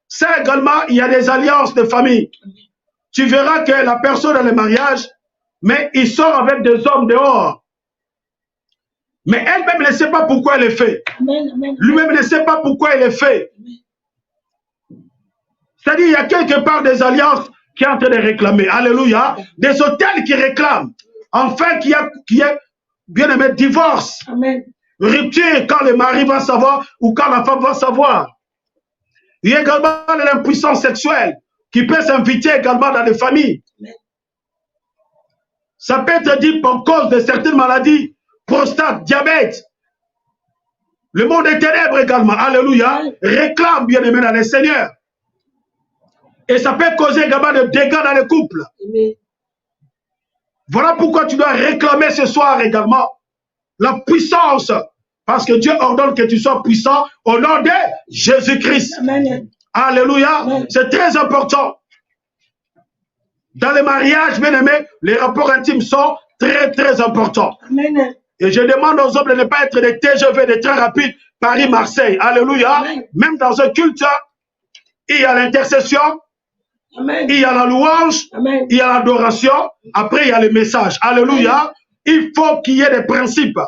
Ça également, il y a des alliances de famille. Tu verras que la personne dans le mariage, mais il sort avec des hommes dehors. Mais elle-même ne sait pas pourquoi elle est fait. Lui-même ne sait pas pourquoi elle est fait. C'est-à-dire, il y a quelque part des alliances qui sont en train de réclamer. Alléluia. Des hôtels qui réclament. Enfin, qu'il y ait bien aimé divorce. Amen. Rupture quand le mari va savoir ou quand la femme va savoir. Il y a également l'impuissance sexuelle qui peut s'inviter également dans les familles. Amen. Ça peut être dit par cause de certaines maladies, prostate, diabète. Le monde des ténèbres également, alléluia, réclame bien aimé dans les seigneurs. Et ça peut causer également des dégâts dans les couples. Amen. Voilà pourquoi tu dois réclamer ce soir également la puissance. Parce que Dieu ordonne que tu sois puissant au nom de Jésus-Christ. Alléluia. C'est très important. Dans les mariages, bien aimés, les rapports intimes sont très, très importants. Amen. Et je demande aux hommes de ne pas être des TGV, des trains rapides, Paris-Marseille. Alléluia. Amen. Même dans un culte, il y a l'intercession, il y a la louange, amen, il y a l'adoration, après il y a le message. Alléluia. Amen. Il faut qu'il y ait des principes.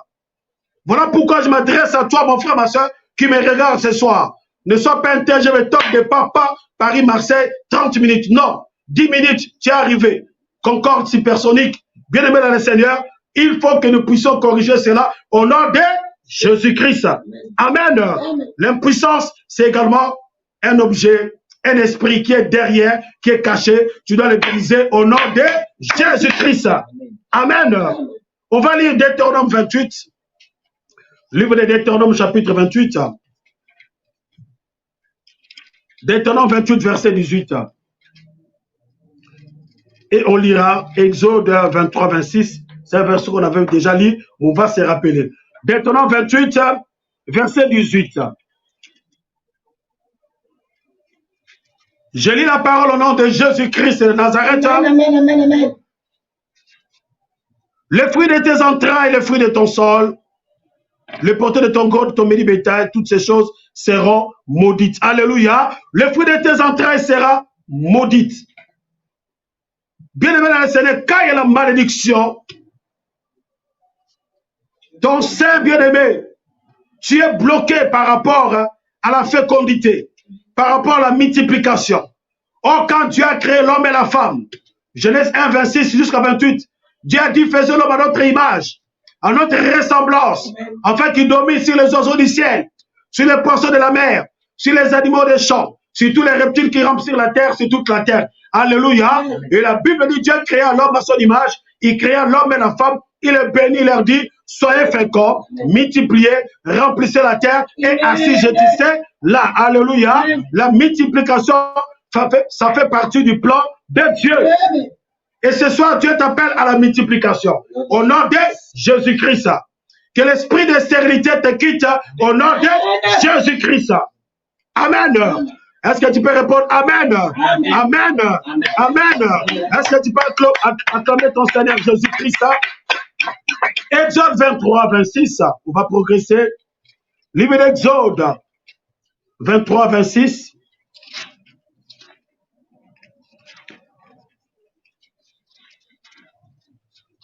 Voilà pourquoi je m'adresse à toi, mon frère, ma soeur, qui me regarde ce soir. Ne sois pas un TGV top de papa, Paris-Marseille, 30 minutes. Non, 10 minutes, tu es arrivé. Concorde supersonique, bien aimé dans le Seigneur, il faut que nous puissions corriger cela au nom de Jésus-Christ. Amen. Amen. L'impuissance, c'est également un objet, un esprit qui est derrière, qui est caché. Tu dois le briser au nom de Jésus-Christ. Amen. Amen. On va lire Deutéronome 28. Livre de Deutéronome, chapitre 28. Deutéronome 28, verset 18. Et on lira Exode 23, 26. C'est un verset qu'on avait déjà lu. On va se rappeler. Deutéronome 28, verset 18. Je lis la parole au nom de Jésus-Christ de Nazareth. Amen, amen, amen. Les fruits de tes entrailles, les fruits de ton sol, le porteur de ton corps, de ton menu bétail, toutes ces choses seront maudites. Alléluia. Le fruit de tes entrailles sera maudite. Bien aimé dans le Seigneur, quand il y a la malédiction, ton sein bien-aimé, tu es bloqué par rapport à la fécondité, par rapport à la multiplication. Or, quand Dieu a créé l'homme et la femme, Genèse 1, 26 jusqu'à 28, Dieu a dit, faisons l'homme à notre image, à notre ressemblance, afin qu'il domine sur les oiseaux du ciel, sur les poissons de la mer, sur les animaux des champs, sur tous les reptiles qui rampent sur la terre, sur toute la terre. Alléluia. Et la Bible dit, Dieu créa l'homme à son image, il créa l'homme et la femme, il les bénit, il leur dit, soyez féconds, multipliez, remplissez la terre et assujettissez là. Alléluia. La multiplication, ça fait partie du plan de Dieu. Et ce soir, Dieu t'appelle à la multiplication. Au nom de Jésus-Christ. Que l'esprit de stérilité te quitte au nom de Jésus-Christ. Amen. Est-ce que tu peux répondre Amen? Amen. Amen. Est-ce que tu peux acclamer ton Seigneur Jésus-Christ? Exode 23, 26. On va progresser. Livre d'Exode 23, 26.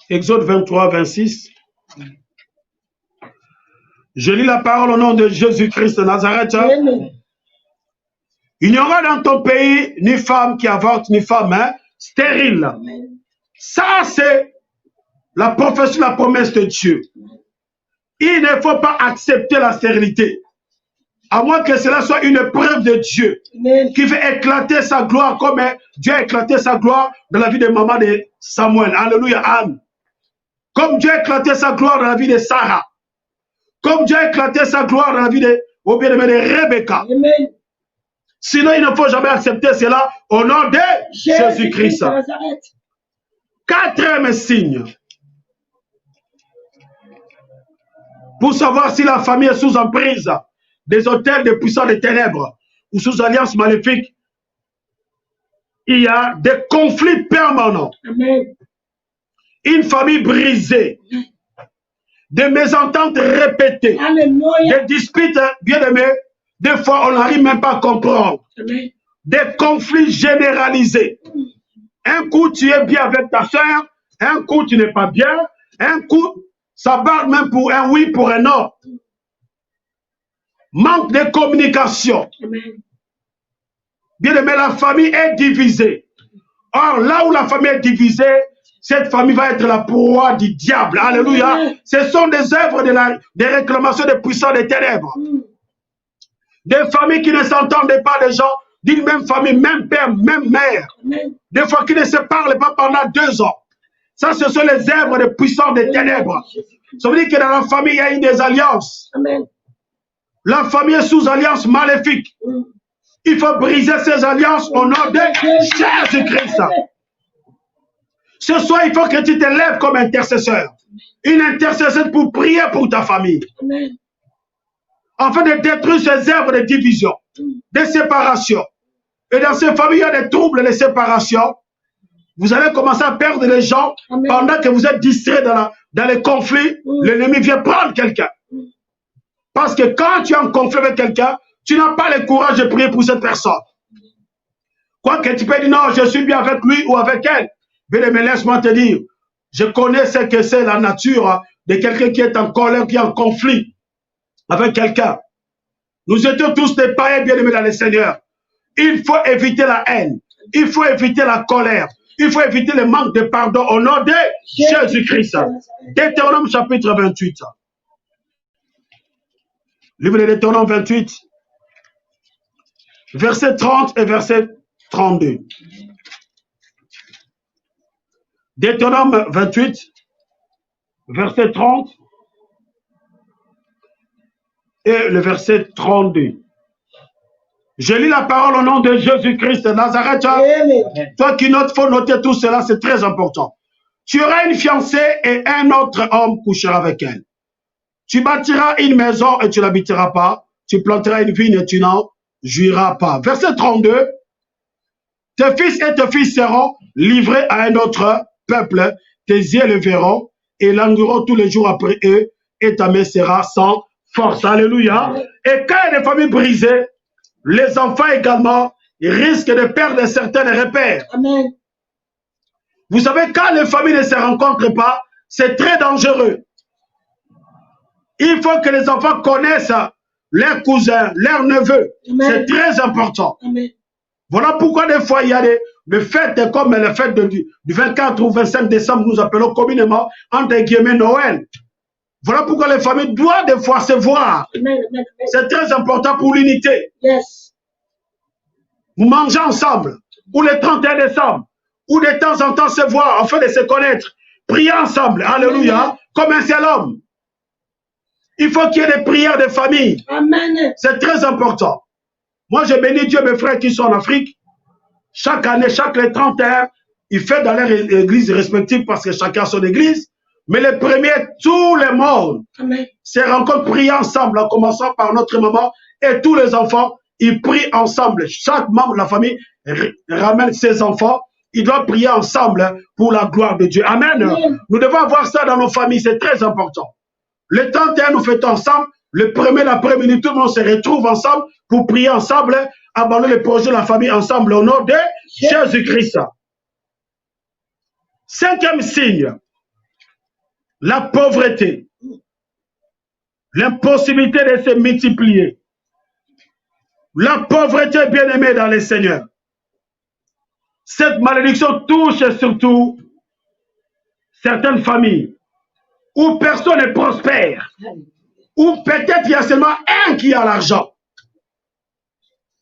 Exode 23, 26. Je lis la parole au nom de Jésus-Christ de Nazareth. Il n'y aura dans ton pays ni femme qui avorte, ni femme stérile. Ça, c'est la prophétie, la promesse de Dieu. Il ne faut pas accepter la stérilité. À moins que cela soit une preuve de Dieu qui veut éclater sa gloire comme Dieu a éclaté sa gloire dans la vie de maman de Samuel. Alléluia, Anne. Comme Dieu a éclaté sa gloire dans la vie de Sarah. Comme Dieu a éclaté sa gloire dans la vie de Rebecca. Amen. Sinon, il ne faut jamais accepter cela au nom de Jésus-Christ. Quatrième signe. Pour savoir si la famille est sous emprise des autels des puissants des ténèbres ou sous alliance maléfique, il y a des conflits permanents. Amen. Une famille brisée. Des mésententes répétées, des disputes, bien aimés, des fois on n'arrive même pas à comprendre, des conflits généralisés. Un coup tu es bien avec ta soeur, un coup tu n'es pas bien, un coup ça parle même pour un oui, pour un non. Manque de communication. Bien aimé, la famille est divisée. Or, là où la famille est divisée, cette famille va être la proie du diable. Alléluia. Ce sont des œuvres des réclamations des puissants des ténèbres. Des familles qui ne s'entendent pas, des gens d'une même famille, même père, même mère. Des fois qui ne se parlent pas pendant 2 ans. Ça, ce sont les œuvres des puissants des ténèbres. Ça veut dire que dans la famille, il y a une désalliance. La famille est sous alliance maléfique. Il faut briser ces alliances au nom de Jésus-Christ. Ce soir, il faut que tu te lèves comme intercesseur. Une intercession pour prier pour ta famille. Amen. Afin de détruire ces œuvres de division, de séparation. Et dans ces familles, il y a des troubles de séparation. Vous allez commencer à perdre les gens. Amen. Pendant que vous êtes distrait dans les conflits. L'ennemi vient prendre quelqu'un. Parce que quand tu es en conflit avec quelqu'un, tu n'as pas le courage de prier pour cette personne. Quoi que tu peux dire, non, je suis bien avec lui ou avec elle. Mais laisse-moi te dire, je connais ce que c'est la nature de quelqu'un qui est en colère, qui est en conflit avec quelqu'un. Nous étions tous des païens bien-aimés dans le Seigneur. Il faut éviter la haine. Il faut éviter la colère. Il faut éviter le manque de pardon au nom de Jésus-Christ. Deutéronome chapitre 28. Livre de Deutéronome 28. Verset 30 et verset 32. Deutéronome 28, verset 30 et le verset 32. Je lis la parole au nom de Jésus-Christ de Nazareth. Toi qui notes, il faut noter tout cela, c'est très important. Tu auras une fiancée et un autre homme couchera avec elle. Tu bâtiras une maison et tu n'habiteras pas. Tu planteras une vigne et tu n'en jouiras pas. Verset 32. Tes fils et tes filles seront livrés à un autre peuple, tes yeux le verront et languiront tous les jours après eux et ta main sera sans force. Alléluia. Et quand il y a des familles brisées, les enfants également risquent de perdre certains repères. Amen. Vous savez, quand les familles ne se rencontrent pas, c'est très dangereux. Il faut que les enfants connaissent leurs cousins, leurs neveux. C'est très important. Amen. Voilà pourquoi des fois il y a des fêtes comme les fêtes du 24 ou 25 décembre, nous appelons communément entre guillemets Noël. Voilà pourquoi les familles doivent des fois se voir. C'est très important pour l'unité. Yes. Vous mangez ensemble, ou le 31 décembre, ou de temps en temps se voir, afin de se connaître. Priez ensemble, alléluia, comme un seul homme. Il faut qu'il y ait des prières de famille. Amen. C'est très important. Moi, je bénis Dieu, mes frères qui sont en Afrique. Chaque année, chaque 31, ils fêtent dans leur église respective parce que chacun a son église. Mais les premiers, tout le monde se rencontre, prier ensemble, en commençant par notre maman et tous les enfants. Ils prient ensemble. Chaque membre de la famille ramène ses enfants. Ils doivent prier ensemble pour la gloire de Dieu. Amen. Nous devons avoir ça dans nos familles. C'est très important. Le 31, nous fêtons ensemble. Le premier, l'après-midi, tout le monde se retrouve ensemble pour prier ensemble, abandonner le projet de la famille ensemble au nom de Jésus-Christ. 5e signe, la pauvreté, l'impossibilité de se multiplier. La pauvreté, bien-aimée dans le Seigneur. Cette malédiction touche surtout certaines familles où personne n'est prospère, où peut-être il y a seulement un qui a l'argent,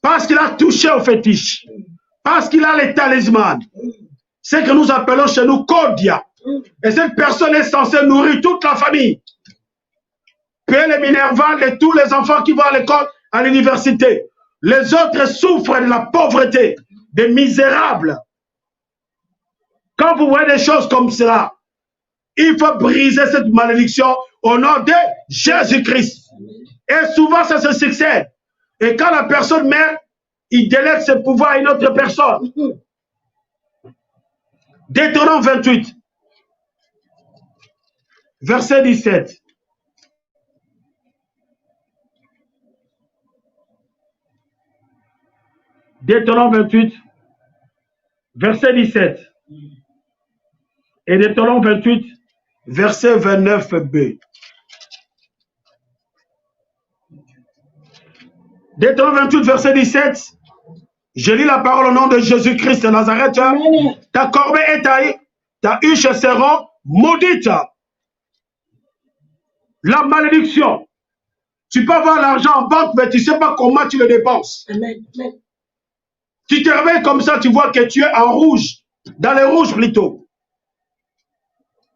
parce qu'il a touché au fétiche, parce qu'il a les talismans. C'est ce que nous appelons chez nous Kodia. Et cette personne est censée nourrir toute la famille. Payer les minervales et tous les enfants qui vont à l'école, à l'université. Les autres souffrent de la pauvreté, des misérables. Quand vous voyez des choses comme cela, il faut briser cette malédiction au nom de Jésus-Christ. Et souvent, ça se succède. Et quand la personne meurt, il délègue ses pouvoirs à une autre personne. Deutéronome 28, verset 17. Deutéronome 28, verset 17. Et Deutéronome 28, verset 29b. Deutéronome 28, verset 17. Je lis la parole au nom de Jésus-Christ de Nazareth. Ta corbeille et ta huche seront maudites. La malédiction. Tu peux avoir l'argent en banque, mais tu ne sais pas comment tu le dépenses. Amen. Tu te réveilles comme ça, tu vois que tu es en rouge, dans les rouges plutôt.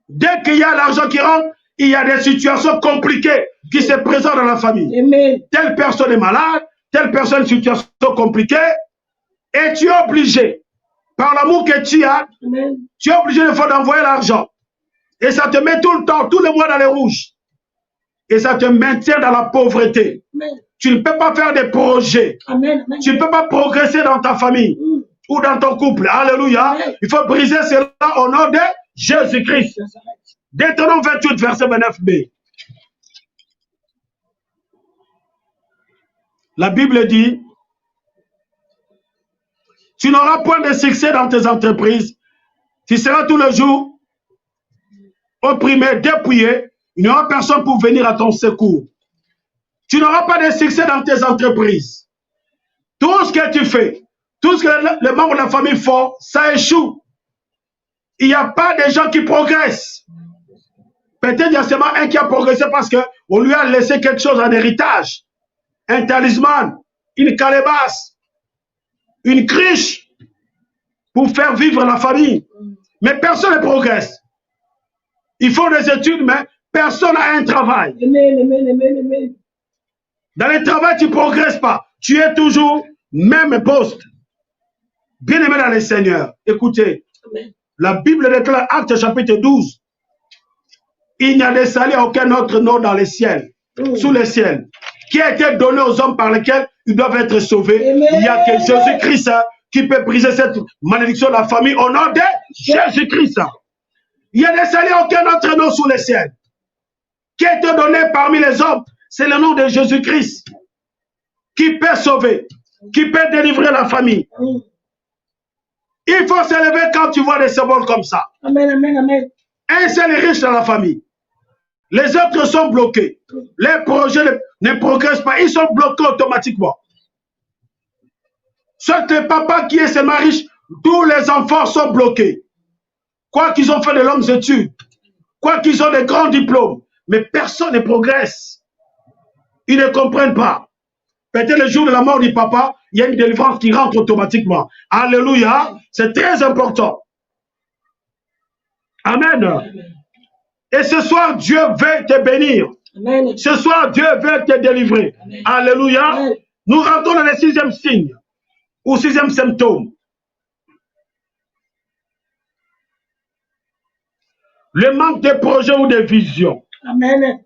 Dès qu'il y a l'argent qui rentre, il y a des situations compliquées qui se présentent dans la famille. Amen. Telle personne est malade, telle personne est une situation compliquée, et tu es obligé, par l'amour que tu as, Amen. tu es obligé de faire d'envoyer l'argent. Et ça te met tout le temps, tous les mois dans les rouges. Et ça te maintient dans la pauvreté. Amen. Tu ne peux pas faire des projets. Amen. Tu ne peux pas progresser dans ta famille ou dans ton couple. Alléluia. Amen. Il faut briser cela au nom de Jésus-Christ. Deutéronome 28, verset 29b. La Bible dit, tu n'auras point de succès dans tes entreprises. Tu seras tous les jours opprimé, dépouillé. Il n'y aura personne pour venir à ton secours. Tu n'auras pas de succès dans tes entreprises. Tout ce que tu fais, tout ce que les membres de la famille font, ça échoue. Il n'y a pas de gens qui progressent. Peut-être il y a seulement un qui a progressé parce qu'on lui a laissé quelque chose en héritage. Un talisman, une calebasse, une cruche pour faire vivre la famille. Mais personne ne progresse. Ils font des études, mais personne n'a un travail. Amen. Dans le travail, tu ne progresses pas. Tu es toujours même poste. Bien-aimé dans le Seigneur, écoutez, Amen. La Bible déclare, Actes chapitre 12, il n'y a de salut à aucun autre nom dans les ciels, sous les ciels, qui a été donné aux hommes par lesquels ils doivent être sauvés. Amen. Il n'y a que Jésus-Christ qui peut briser cette malédiction de la famille au nom de Jésus-Christ. Il n'y a de salut à aucun autre nom sous les ciels, qui a été donné parmi les hommes. C'est le nom de Jésus-Christ qui peut sauver, qui peut délivrer la famille. Il faut s'élever quand tu vois des symboles comme ça. Amen. Un seul est riche dans la famille. Les autres sont bloqués. Les projets ne progressent pas. Ils sont bloqués automatiquement. Soit le papa qui est seulement riche, tous les enfants sont bloqués. Quoi qu'ils ont fait de longues études, quoi qu'ils ont de grands diplômes, mais personne ne progresse. Ils ne comprennent pas. Peut-être le jour de la mort du papa, il y a une délivrance qui rentre automatiquement. Alléluia. C'est très important. Amen. Et ce soir, Dieu veut te bénir. Amen. Ce soir, Dieu veut te délivrer. Amen. Alléluia. Amen. Nous rentrons dans le 6e signe ou 6e symptôme. Le manque de projet ou de vision. Amen.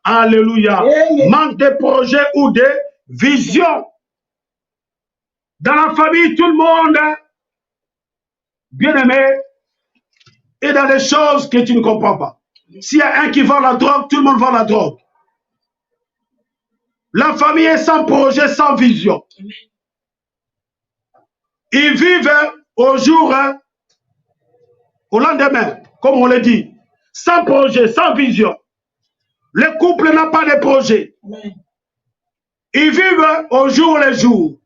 Alléluia. Amen. Manque de projet ou de vision. Dans la famille, tout le monde, bien aimé, est dans des choses que tu ne comprends pas. S'il y a un qui vend la drogue, tout le monde vend la drogue. La famille est sans projet, sans vision. Ils vivent au jour, au lendemain, comme on le dit, sans projet, sans vision. Le couple n'a pas de projet. Ils vivent au jour le jour.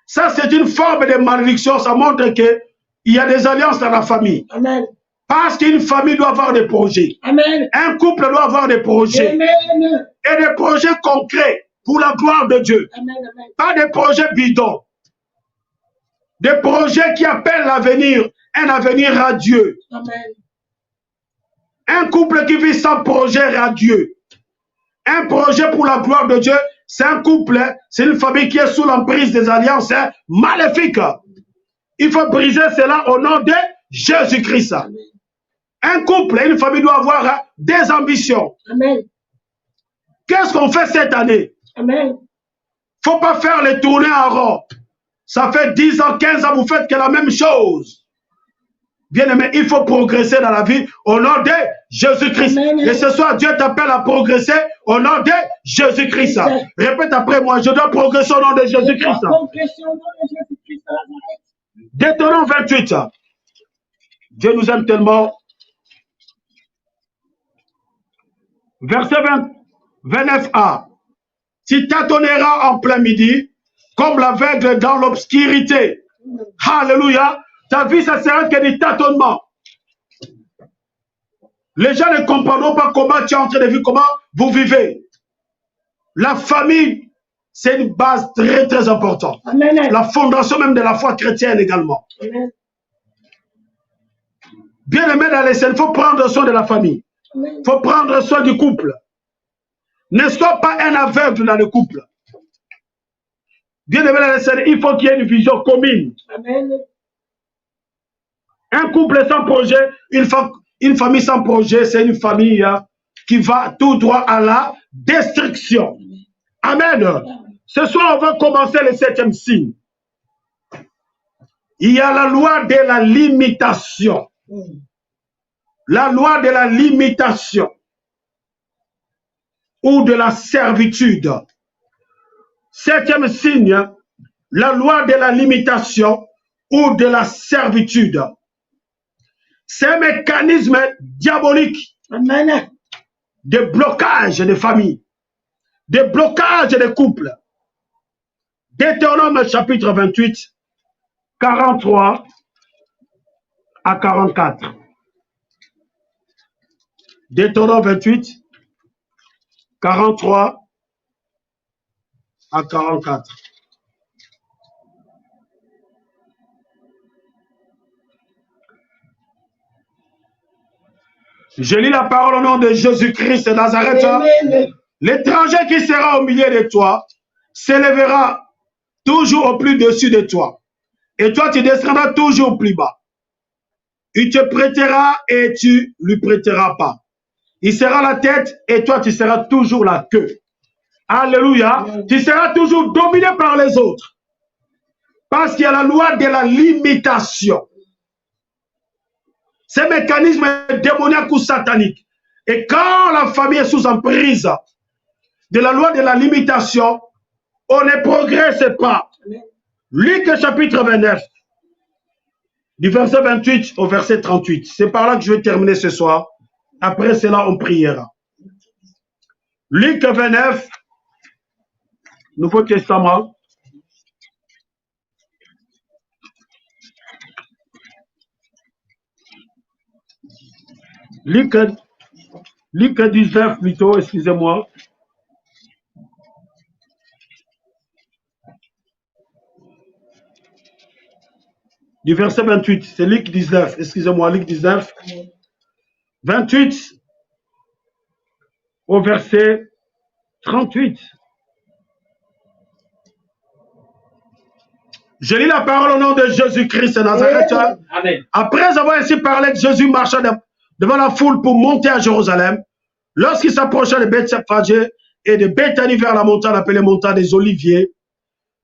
Ça, c'est une forme de malédiction. Ça montre qu'il y a des alliances dans la famille. Amen. Parce qu'une famille doit avoir des projets. Amen. Un couple doit avoir des projets. Amen. Et des projets concrets pour la gloire de Dieu. Amen. Amen. Pas des projets bidons. Des projets qui appellent l'avenir, un avenir radieux. Amen. Un couple qui vit sans projet radieux. Un projet pour la gloire de Dieu, c'est un couple, c'est une famille qui est sous l'emprise des alliances maléfiques. Il faut briser cela au nom de Jésus-Christ. Un couple et une famille doivent avoir des ambitions. Amen. Qu'est-ce qu'on fait cette année? Amen. Il ne faut pas faire les tournées en rond. Ça fait 10 ans, 15 ans, vous faites que la même chose. Bien aimé, il faut progresser dans la vie au nom de Jésus-Christ. Et ce soir, Dieu t'appelle à progresser au nom de Jésus-Christ. Répète après moi, je dois progresser au nom de Jésus-Christ. Deutéronome 28. Dieu nous aime tellement. Verset 29a. Tu tâtonneras en plein midi, comme l'aveugle dans l'obscurité. Alléluia. Ta vie, ça sera que des tâtonnements. Les gens ne comprendront pas comment tu es en train de vivre, comment vous vivez. La famille, c'est une base très, très importante. Amen. La fondation même de la foi chrétienne également. Amen. Bien aimé dans les scènes, il faut prendre soin de la famille. Il faut prendre soin du couple. Ne sois pas un aveugle dans le couple. Bien aimé dans les scènes, il faut qu'il y ait une vision commune. Amen. Un couple sans projet, une famille sans projet, c'est une famille qui va tout droit à la destruction. Amen. Ce soir, on va commencer le 7e signe. Il y a la loi de la limitation. La loi de la limitation ou de la servitude. 7e signe, la loi de la limitation ou de la servitude. C'est un mécanisme diabolique de blocage des familles, de blocage des couples. Deutéronome chapitre 28, 43 à 44. Deutéronome 28, 43 à 44. Je lis la parole au nom de Jésus-Christ de Nazareth. L'étranger qui sera au milieu de toi s'élèvera toujours au plus dessus de toi. Et toi, tu descendras toujours plus bas. Il te prêtera et tu lui prêteras pas. Il sera la tête et toi, tu seras toujours la queue. Alléluia. Tu seras toujours dominé par les autres. Parce qu'il y a la loi de la limitation. Ce mécanisme démoniaque ou satanique. Et quand la famille est sous emprise de la loi de la limitation, on ne progresse pas. Luc chapitre 29, du verset 28 au verset 38. C'est par là que je vais terminer ce soir. Après cela, on priera. Luc 29, Nouveau Testament. Luc 19 plutôt, excusez-moi. Du verset 28, c'est Luc 19, excusez-moi, Luc 19. 28 au verset 38. Je lis la parole au nom de Jésus-Christ de Nazareth. Amen. Après avoir ainsi parlé, Jésus marcha devant la foule pour monter à Jérusalem. Lorsqu'il s'approcha de Bethphage et de Béthanie vers la montagne appelée montagne des Oliviers,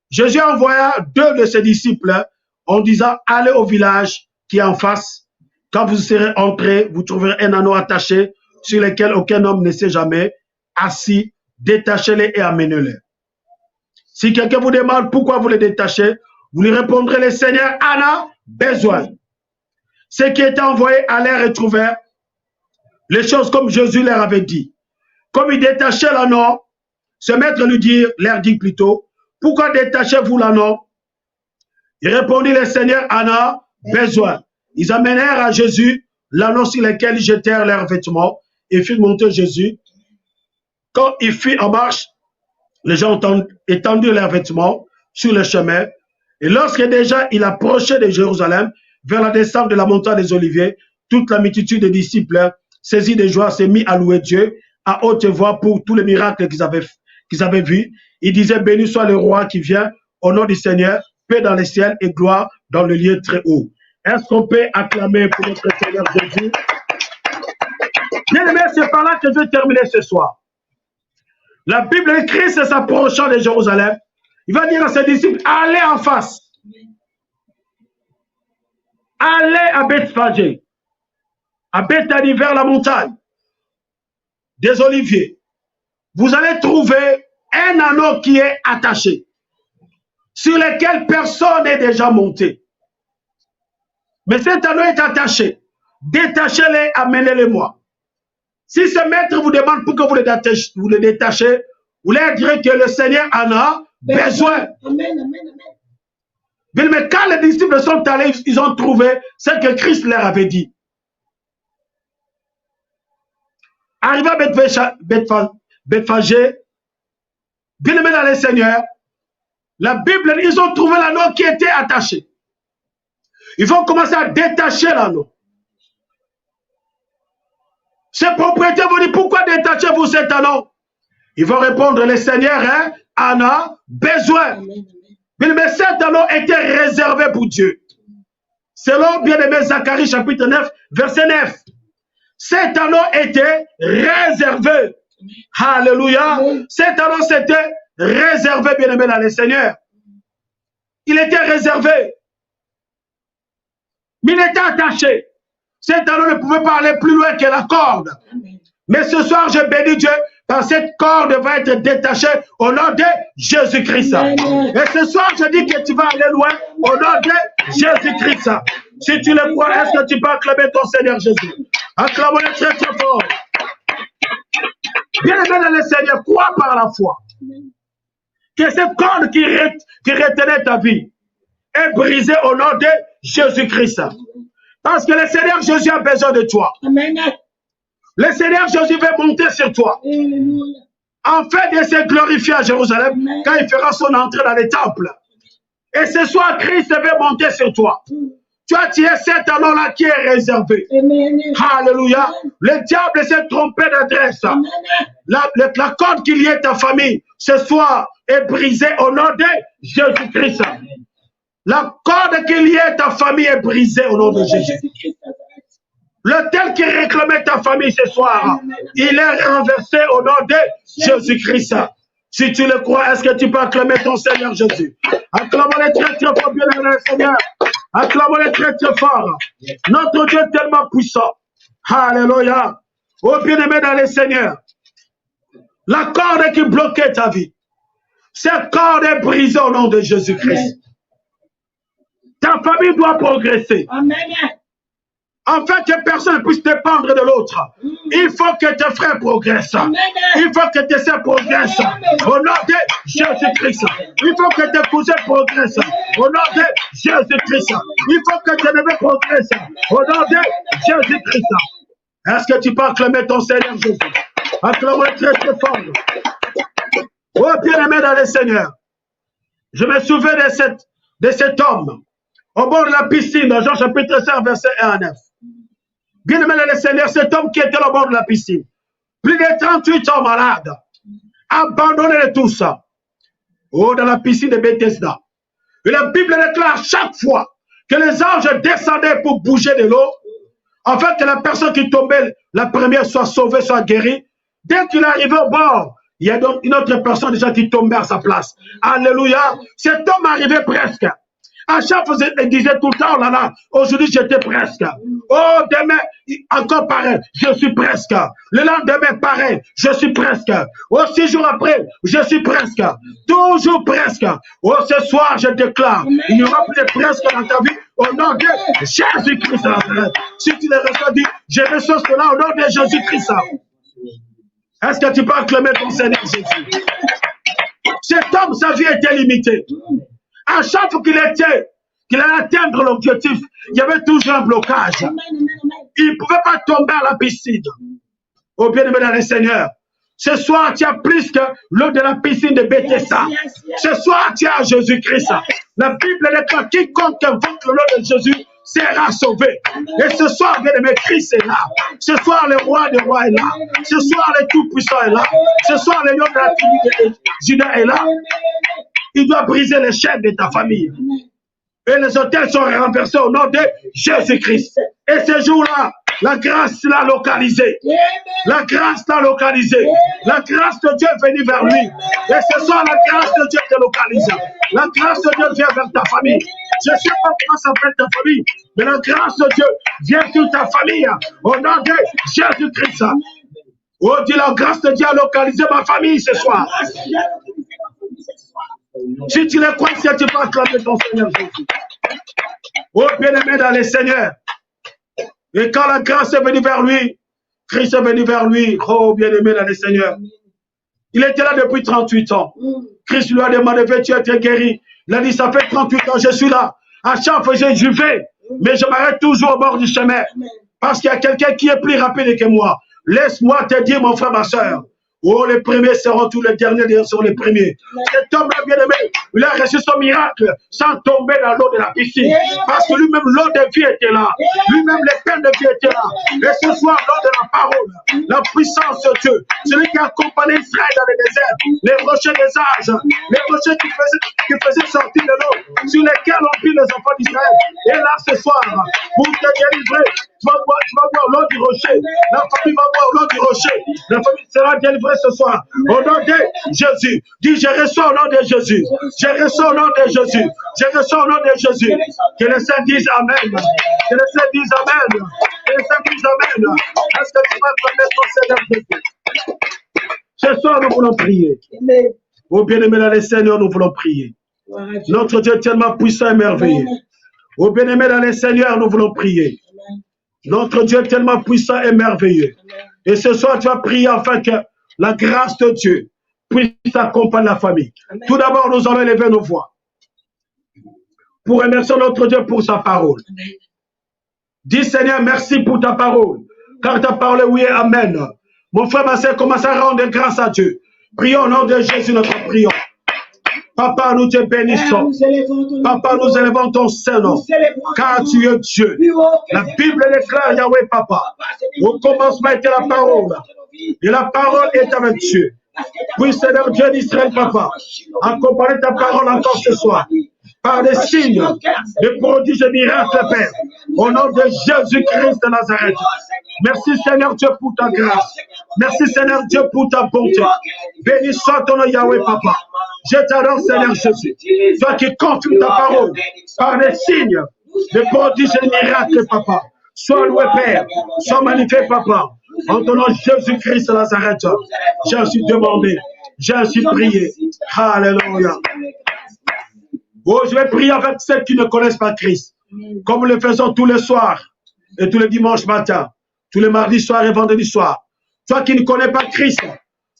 Jésus envoya 2 de ses disciples en disant, allez au village qui est en face. Quand vous serez entrés, vous trouverez un anneau attaché sur lequel aucun homme ne s'est jamais assis. Détachez-les et amenez-les. Si quelqu'un vous demande pourquoi vous les détachez, vous lui répondrez, le Seigneur en a besoin. Ceux qui étaient envoyés allèrent et trouvèrent les choses comme Jésus leur avait dit. Comme il détachait l'anneau, ce maître leur dit plutôt, pourquoi détachez-vous l'anneau? Il répondit, le Seigneur en a besoin. Ils amenèrent à Jésus l'anneau sur lequel ils jetèrent leurs vêtements et firent monter Jésus. Quand il fut en marche, les gens étendirent leurs vêtements sur le chemin. Et lorsque déjà il approchait de Jérusalem, vers la descente de la montagne des Oliviers, toute la multitude des disciples, saisis de joie, s'est mis à louer Dieu à haute voix pour tous les miracles qu'ils avaient vus. Ils disaient, béni soit le roi qui vient au nom du Seigneur, paix dans les ciels et gloire dans le lieu très haut. Est-ce qu'on peut acclamer pour notre Seigneur Jésus? Bien aimé, c'est par là que je vais terminer ce soir. La Bible écrit, c'est s'approchant de Jérusalem. Il va dire à ses disciples, allez en face. Allez à Bethphage, à Béthanie vers la montagne des Oliviers. Vous allez trouver un anneau qui est attaché, sur lequel personne n'est déjà monté. Mais cet anneau est attaché. Détachez-les, amenez-les-moi. Si ce maître vous demande pourquoi vous le détachez, vous leur direz que le Seigneur en a besoin. Amen, amen, amen. Mais quand les disciples sont allés, ils ont trouvé ce que Christ leur avait dit. Arrivé à Bethphage, bien aimé dans le Seigneur, la Bible, ils ont trouvé l'anneau qui était attaché. Ils vont commencer à détacher l'anneau. Ces propriétaires vont dire, pourquoi détachez-vous cet anneau? Ils vont répondre, le Seigneur en a besoin. Mais cet anneau était réservé pour Dieu. Selon bien-aimé Zacharie chapitre 9, verset 9. Cet anneau était réservé. Alléluia. Cet anneau s'était réservé, bien-aimé dans le Seigneur. Il était réservé. Mais il était attaché. Cet anneau ne pouvait pas aller plus loin que la corde. Mais ce soir, je bénis Dieu, parce que cette corde va être détachée au nom de Jésus-Christ. Et ce soir, je dis que tu vas aller loin au nom de Jésus-Christ. Si tu le crois, est-ce que tu peux acclamer ton Seigneur Jésus? Acclame-le très très fort. Bien aimé dans le Seigneur, crois par la foi que cette corde qui retenait ta vie est brisée au nom de Jésus-Christ. Parce que le Seigneur Jésus a besoin de toi. Amen. Le Seigneur Jésus veut monter sur toi. Afin de se glorifier à Jérusalem, Amen. Quand il fera son entrée dans les temples. Et ce soir, Christ veut monter sur toi. Toi, tu es cet anneau-là qui est réservé. Amen. Alléluia. Le diable s'est trompé d'adresse. La corde qui liait ta famille, ce soir, est brisée au nom de Jésus-Christ. La corde qui liait ta famille est brisée au nom de Jésus. Le tel qui réclamait ta famille ce soir, il est renversé au nom de Jésus-Christ. Si tu le crois, est-ce que tu peux acclamer ton Seigneur Jésus? Acclame-le très très fort, bien aimé Seigneur. Acclame-le très très fort. Notre Dieu est tellement puissant. Alléluia. Oh bien aimé dans le Seigneur. La corde qui bloquait ta vie, cette corde est brisée au nom de Jésus-Christ. Ta famille doit progresser. Amen. Afin que personne ne puisse dépendre de l'autre. Il faut que tes frères progressent. Amen. Il faut que tes sœurs progressent. Au nom de Jésus-Christ. Il faut que tes cousins progressent. Au nom de Jésus-Christ. Il faut que tes neveux progressent. Au nom de Jésus-Christ. Est-ce que tu peux acclamer ton Seigneur Jésus? Acclame-le très très fort. Oh bien-aimé dans le Seigneur. Je me souviens de cet homme au bord de la piscine, dans Jean chapitre 5, verset 1 à 9. Bien-aimé dans le Seigneur, cet homme qui était au bord de la piscine. plus de 38 ans malade, abandonné de tout ça. Oh, dans la piscine de Bethesda. Et la Bible déclare chaque fois que les anges descendaient pour bouger de l'eau, afin que la personne qui tombait, la première, soit sauvée, soit guérie. Dès qu'il arrivait au bord, il y a donc une autre personne déjà qui tombait à sa place. Alléluia. Cet homme arrivait presque. À chaque fois, il disait tout le temps, oh là là, aujourd'hui j'étais presque. Oh, demain, encore pareil, je suis presque. Le lendemain, pareil, je suis presque. Oh, 6 jours après, je suis presque. Toujours presque. Oh, ce soir, je déclare, il n'y aura plus de presque dans ta vie. Au nom de Jésus-Christ. Si tu le reçois, dis, je reçois cela au nom de Jésus-Christ. Est-ce que tu peux acclamer ton Seigneur Jésus? Cet homme, sa vie était limitée. À chaque fois qu'il allait atteindre l'objectif, il y avait toujours un blocage. Il ne pouvait pas tomber à la piscine. Oh bien-aimé dans le Seigneur, ce soir, tu as plus que l'eau de la piscine de Bethesda. Ce soir, tu as Jésus-Christ. La Bible déclare quiconque invoque le nom de Jésus sera sauvé. Et ce soir, bien-aimé, Christ est là. Ce soir, le roi des rois est là. Ce soir, le tout-puissant est là. Ce soir, le lion de la tribu de Juda est là. Il doit briser les chaînes de ta famille. Et les hôtels sont renversés au nom de Jésus-Christ. Et ce jour-là, la grâce l'a localisé. La grâce l'a localisé. La grâce de Dieu est venue vers lui. Et ce soir, la grâce de Dieu te localise. La grâce de Dieu vient vers ta famille. Je ne sais pas comment s'appelle ta famille, mais la grâce de Dieu vient sur ta famille. Au nom de Jésus-Christ. Oh, dis la grâce de Dieu a localisé ma famille ce soir. Si tu le crois, si tu peux acclamer ton Seigneur Jésus. Oh, bien-aimé dans les Seigneurs. Et quand la grâce est venue vers lui, Christ est venu vers lui. Oh, bien-aimé dans les Seigneurs. Il était là depuis 38 ans. Christ lui a demandé, veux-tu être guéri? Il a dit, ça fait 38 ans, je suis là. À chaque fois, je vais, mais je m'arrête toujours au bord du chemin. Parce qu'il y a quelqu'un qui est plus rapide que moi. Laisse-moi te dire, mon frère, ma soeur. Oh, les premiers seront tous les derniers seront les premiers. Cet homme-là, bien-aimé, il a reçu son miracle sans tomber dans l'eau de la piscine. Parce que lui-même, l'eau de vie était là. Lui-même, les peines de vie étaient là. Et ce soir, l'eau de la parole, la puissance de Dieu, celui qui a accompagné Israël dans le désert, les rochers des âges, les rochers qui faisaient sortir de l'eau, sur lesquels ont pris les enfants d'Israël. Et là, ce soir, pour te délivrer, tu vas voir l'eau du rocher. La famille va voir l'eau du rocher. La famille sera délivrée ce soir. Au nom de Jésus. Dis, je reçois au nom de Jésus. Je reçois au nom de Jésus. Je reçois au nom de Jésus. Que les saints disent Amen. Que les saints disent Amen. Que les saints disent Amen. Est-ce que tu vas connaître ton Seigneur Jésus? Ce soir, nous voulons prier. Oh bien-aimé dans les Seigneurs, nous voulons prier. Notre Dieu est tellement puissant et merveilleux. Oh bien-aimé dans les Seigneurs, nous voulons prier. Notre Dieu est tellement puissant et merveilleux. Et ce soir, tu vas prier afin que la grâce de Dieu puisse accompagner la famille. Amen. Tout d'abord, nous allons élever nos voix pour remercier notre Dieu pour sa parole. Amen. Dis Seigneur, merci pour ta parole. Car ta parole est oui et amen. Mon frère, ma soeur, commence à rendre grâce à Dieu. Prions au nom de Jésus, notre prions. Papa, nous te bénissons. Papa, nous élevons ton Saint-Nom. Car tu es Dieu. La Bible déclare, Yahweh, Papa. Au commencement était la parole. Et la parole est avec Dieu. Oui, Seigneur Dieu d'Israël, Papa. Accompagne ta parole encore ce soir. Par des signes, des prodiges et miracles, Père. Au nom de Jésus-Christ de Nazareth. Merci, Seigneur Dieu, pour ta grâce. Merci, Seigneur Dieu, pour ta bonté. Béni soit ton nom, Yahweh, Papa. Je t'adore, Seigneur Jésus. Toi qui confirmes ta parole par des signes, des prodiges et miracles, Papa. Sois loué, Père. Sois magnifié, Papa. En ton nom, Jésus-Christ de Nazareth. J'ai ainsi demandé. J'ai ainsi prié. Alléluia. Oh, je vais prier avec ceux qui ne connaissent pas Christ. Comme nous le faisons tous les soirs et tous les dimanches matins, tous les mardis soirs et vendredis soirs. Toi qui ne connais pas Christ,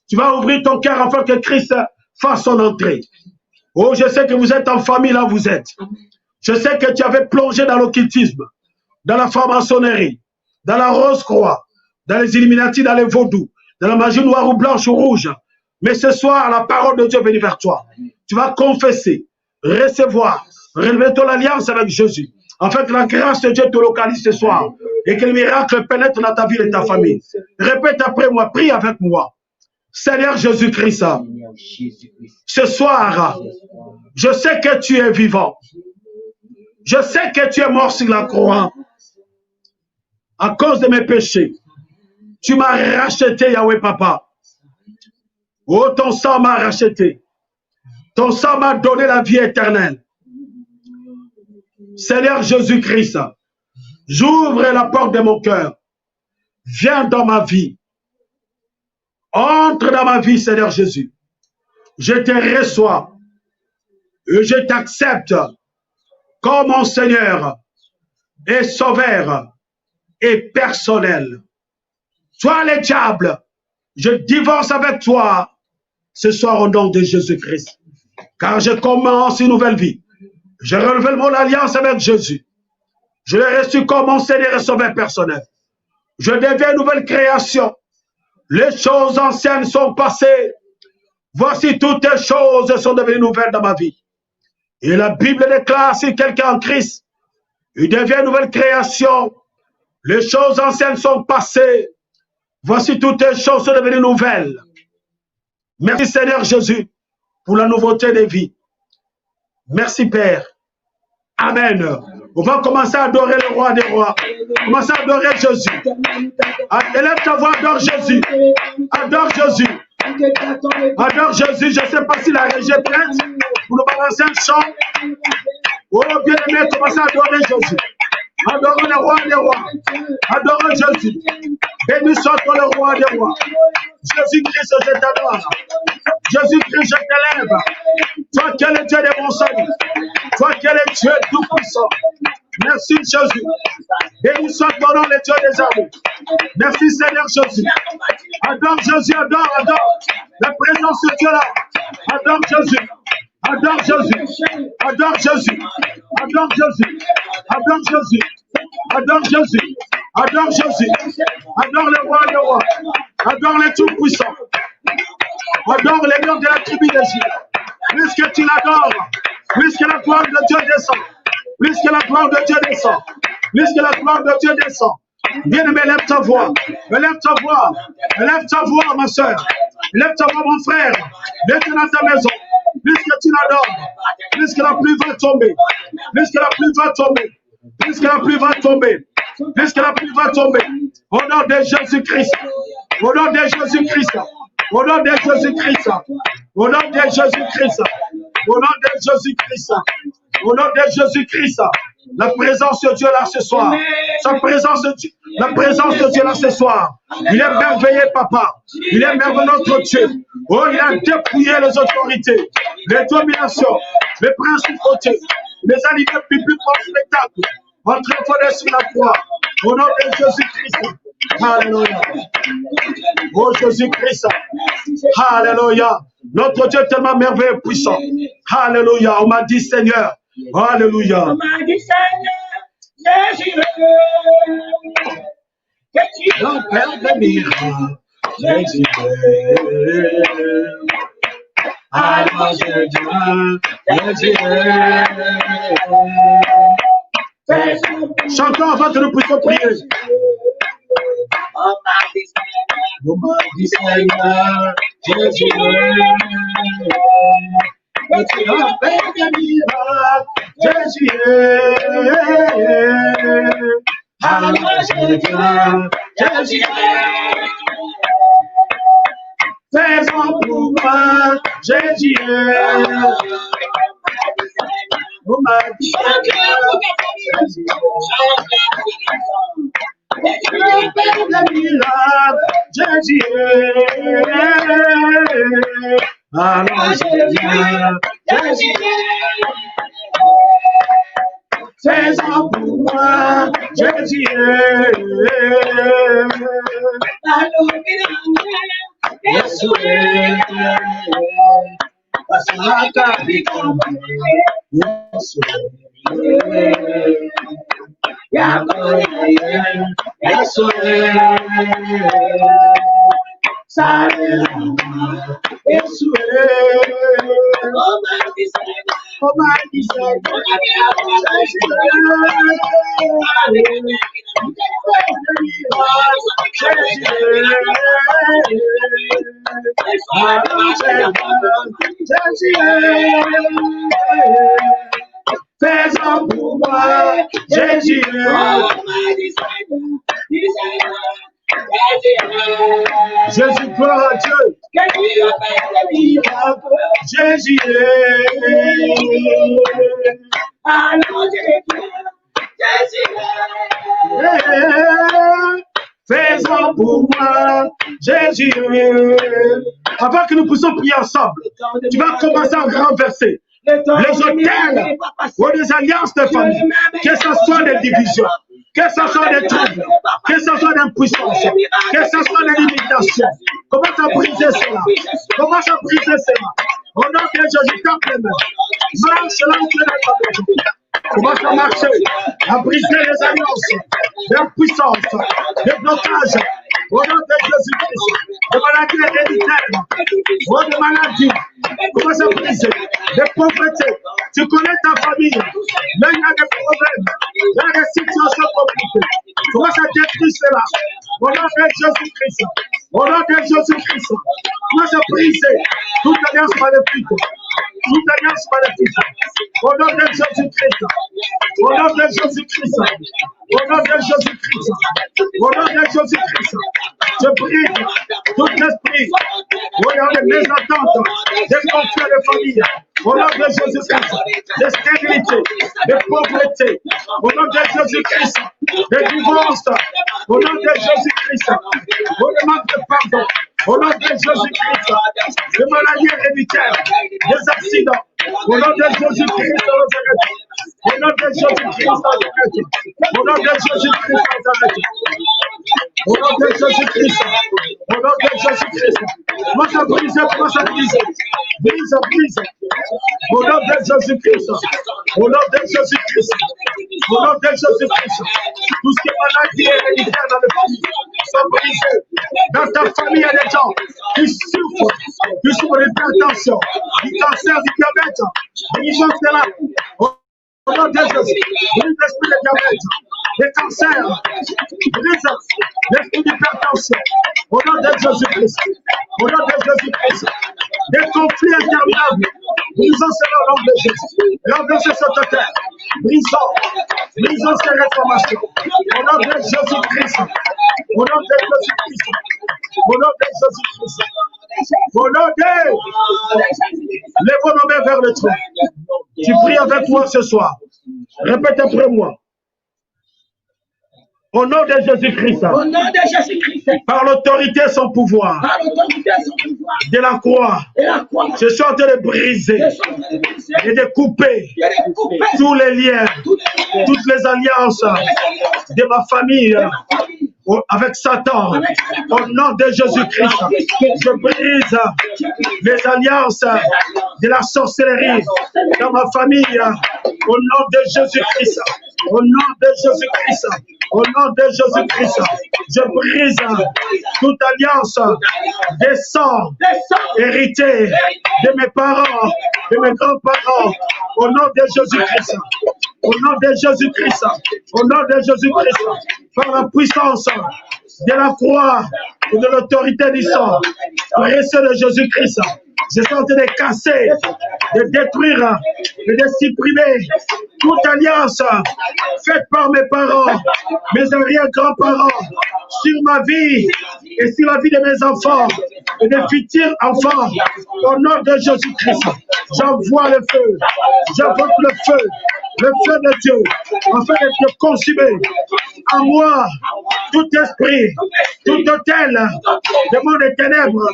tu vas ouvrir ton cœur afin que Christ fasse son entrée. Oh, je sais que vous êtes en famille là où vous êtes. Je sais que tu avais plongé dans l'occultisme, dans la franc-maçonnerie, dans la rose-croix, dans les Illuminati, dans les vaudous, dans la magie noire ou blanche ou rouge. Mais ce soir, la parole de Dieu est venue vers toi. Tu vas confesser, recevoir, relever ton alliance avec Jésus. afin que la grâce de Dieu te localise ce soir et que le miracle pénètre dans ta vie et ta famille. Répète après moi, prie avec moi. Seigneur Jésus-Christ, ce soir, je sais que tu es vivant. Je sais que tu es mort sur la croix à cause de mes péchés. Tu m'as racheté, Yahweh Papa. Oh, ton sang m'a racheté. Ton sang m'a donné la vie éternelle. Seigneur Jésus-Christ, j'ouvre la porte de mon cœur. Viens dans ma vie. Entre dans ma vie, Seigneur Jésus. Je te reçois et je t'accepte comme mon Seigneur et Sauveur et personnel. Toi, le diable, je divorce avec toi ce soir au nom de Jésus-Christ. Car je commence une nouvelle vie. Je renouvelle mon alliance avec Jésus. Je l'ai reçu comme mon Seigneur et Sauveur personnel. Je deviens une nouvelle création. Les choses anciennes sont passées. Voici toutes les choses sont devenues nouvelles dans ma vie. Et la Bible déclare, si quelqu'un en Christ, il devient une nouvelle création. Les choses anciennes sont passées. Voici toutes les choses sont devenues nouvelles. Merci Seigneur Jésus pour la nouveauté des vies. Merci Père. Amen. On va commencer à adorer le roi des rois. Commencer à adorer Jésus. Élève ta voix, adore Jésus. Adore Jésus. Adore Jésus. Je ne sais pas si la régie est prête pour nous balancer un chant. Oh bien aimé, commencez à adorer Jésus. Adorons le roi des rois. Adorons Jésus. Béni soit le roi des rois. Jésus-Christ, je t'adore. Jésus-Christ, je t'élève. Toi qui es le Dieu de mon salut. Toi qui es le Dieu tout-puissant. Merci Jésus. Béni soit ton nom, le Dieu des armées. Merci Seigneur Jésus. Adore Jésus, adore, adore. La présence de Dieu là. Adore Jésus. Adore Jésus. Adore Jésus. Adore Jésus. Adore Jésus. Adore Jésus. Adore Jésus. Adore le roi des rois. Adore le tout-puissant. Adore les lions de la tribu d'Égypte. Puisque tu l'adores, puisque la gloire de Dieu descend, puisque la gloire de Dieu descend, puisque la gloire de Dieu descend. Bien-aimé, lève ta voix, élève ta voix, élève ta voix, ma soeur, élève ta voix, mon frère, viens dans ta maison, puisque tu l'adores, puisque la pluie va tomber, puisque la pluie va tomber, puisque la pluie va tomber, puisque la pluie va tomber, au nom de Jésus-Christ, au nom de Jésus-Christ, au nom de Jésus-Christ, au nom de Jésus-Christ, au nom de Jésus-Christ, au nom de Jésus-Christ, la présence de Dieu là ce soir, sa présence de Dieu, la présence de Dieu là ce soir, il est merveilleux papa, il est merveilleux notre Dieu, oh il a dépouillé les autorités, les dominations, les principautés, les animaux publics pour le spectacle, en train de sur la croix, au nom de Jésus-Christ. Alléluia. Oh Jésus-Christ. Alléluia. Notre Dieu est tellement merveilleux et puissant. Alléluia. On m'a dit Seigneur. Alléluia. On m'a dit Seigneur, Jésus. L'Empère des miracles. Jésus. Alors Jésus. Chantons avant que nous puissions prier. On m'a dit Seigneur, Jésus, et tu as fait des miracles, Jésus, alors Jésus, fais-en pour moi, Jésus, on m'a dit Seigneur, Jésus, Jésus, alors Jésus, fais-en pour moi, Jésus, Fais-en pour moi, Jésus. Jésus, gloire à Dieu. Jésus. Fais-en pour moi, Jésus. Avant que nous puissions prier ensemble, tu vas commencer à renverser les hôtels ou les alliances de famille, que ce soit des divisions, que ce soit des troubles, que ce soit des puissances, que ce soit des limitations. Commence à briser cela. Commence à briser cela. Au nom de Jésus, tape les mains. Marche là où tu es dans ta maison. Commence à marcher, à briser les alliances, les puissances, les blocages. Au nom de Jésus-Christ, des maladies héréditaires, des maladies. Commence à briser les pauvretés. Tu connais ta famille. Là, il y a des problèmes. Il y a des situations compliquées. Commence à détruire cela. Au nom de Jésus-Christ. Au nom de Jésus-Christ. Commence à briser toute alliance maléfique. Toute alliance maléfique. Au nom de Jésus-Christ. Au nom de Jésus-Christ. Au nom de Jésus-Christ. Au nom de Jésus-Christ. Je brise tout l'esprit. Au nom de mes attentes. Des conflits de famille. Au nom de Jésus-Christ. Des stérilités. Des pauvretés. Au nom de Jésus-Christ. Des divorces. Au nom de Jésus-Christ. Au nom de pardon. Au nom de Jésus-Christ. Des maladies héréditaires. Des accidents. Au nom de Jésus-Christ. Au nom de Jésus-Christ. Au nom de Jésus-Christ. Au nom de Jésus-Christ. Au nom de Jésus-Christ. Commence à briser, commence à briser. Brise, brise. Au nom de Jésus-Christ. Au nom de Jésus-Christ. Au nom de Jésus-Christ. Tout ce qui est maladie héréditaire dans le pays sont brisés. Dans ta famille, il y a des gens qui souffrent d'hypertension, du cancer, du diabète. Ils sont là. Au nom de Jésus, brise l'esprit de diabète, des cancers, brise l'esprit d'hypertension. Au nom de Jésus-Christ, au nom de Jésus-Christ, des conflits interminables, brisons cela au nom de Jésus. Renversez cette terre, brisons ces réformations. Au nom de Jésus-Christ, au nom de Jésus-Christ, au nom de Jésus-Christ, au nom de... Lève nos mains vers le trône. Tu pries avec moi ce soir. Répète après moi. Au nom de Jésus-Christ. Au nom de Jésus-Christ. Par l'autorité et son pouvoir. Par l'autorité et son pouvoir. De la croix. De la croix. Je suis en train de briser. Et de couper. Tous les liens. Toutes les alliances. De ma famille. Avec Satan, au nom de Jésus-Christ, je brise les alliances de la sorcellerie dans ma famille, au nom de Jésus-Christ, au nom de Jésus-Christ, au nom de Jésus-Christ, je brise toute alliance des sangs hérités de mes parents, de mes grands-parents, au nom de Jésus-Christ, au nom de Jésus-Christ, au nom de Jésus-Christ, par la puissance de la croix et de l'autorité du sang, précieux de Jésus-Christ. Je suis en train de casser, de détruire et de supprimer toute alliance faite par mes parents, mes arrière-grands-parents, sur ma vie et sur la vie de mes enfants et de futurs enfants. Au nom de Jésus-Christ, j'envoie le feu, j'invoque le feu de Dieu, afin de te consumer. En moi, tout esprit, tout hôtel, de monde des ténèbres,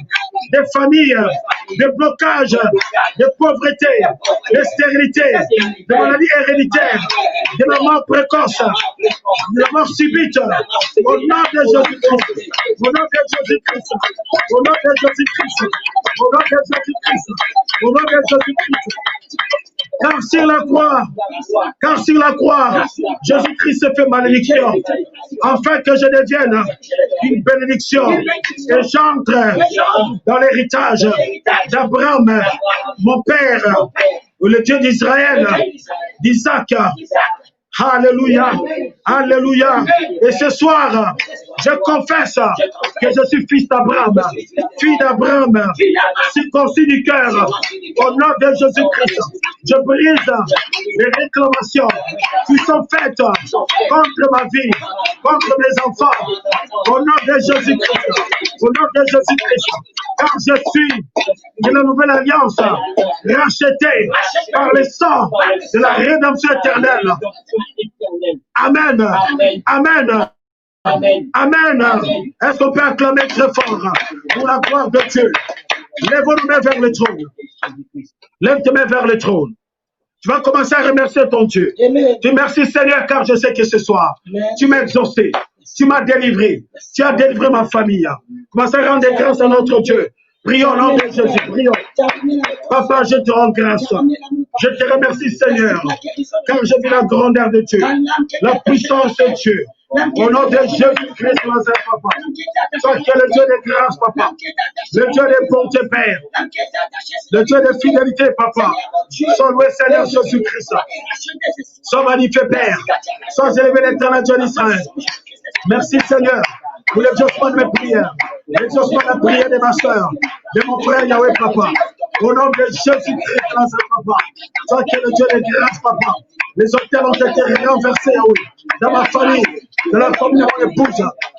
des familles, des blocages, de pauvreté, de stérilité, de maladies héréditaires, de la mort précoce, de la mort subite, au nom de Jésus-Christ, au nom de Jésus-Christ, au nom de Jésus-Christ, au nom de Jésus-Christ, au nom de Jésus-Christ. Car sur la croix, Jésus-Christ se fait malédiction, afin que je devienne une bénédiction et j'entre dans l'héritage d'Abraham, mon père. le Dieu d'Israël, d'Isaac. Alléluia, alléluia. Et ce soir, je confesse que je suis fils d'Abraham, fille d'Abraham, circoncis du cœur. Au nom de Jésus-Christ, je brise les réclamations qui sont faites contre ma vie, contre mes enfants. Au nom de Jésus-Christ, au nom de Jésus-Christ, car je suis de la nouvelle alliance, racheté par le sang de la rédemption éternelle. Amen. Amen. Amen. Est-ce qu'on peut acclamer très fort pour la gloire de Dieu? Lève nos mains vers le trône. Lève tes mains vers le trône. Tu vas commencer à remercier ton Dieu. Tu remercies Seigneur car je sais que ce soir, tu m'as exaucé, tu m'as délivré, tu as délivré ma famille. Commence à rendre grâce à notre Dieu. Prions au nom de Jésus, prions. Papa, je te rends grâce. Je te remercie Seigneur, car j'ai vu la grandeur de Dieu, la puissance de Dieu. Au nom de Jésus-Christ, Papa. Toi qui es le Dieu de grâce, Papa. Le Dieu de bonté, Père. Le Dieu de fidélité, Papa. Sois loué, Seigneur Jésus-Christ. Sois magnifié, Père. Sois élevé, l'éternel Dieu d'Israël. Merci, Seigneur, pour l'exaucement de mes prières. L'exaucement de la prière de ma soeur, de mon frère Yahweh, Papa. Au nom de Jésus-Christ, Papa. Toi qui es le Dieu de grâce, Papa. Les autels ont été renversés, Yahweh. Dans ma famille, dans la famille de mon épouse,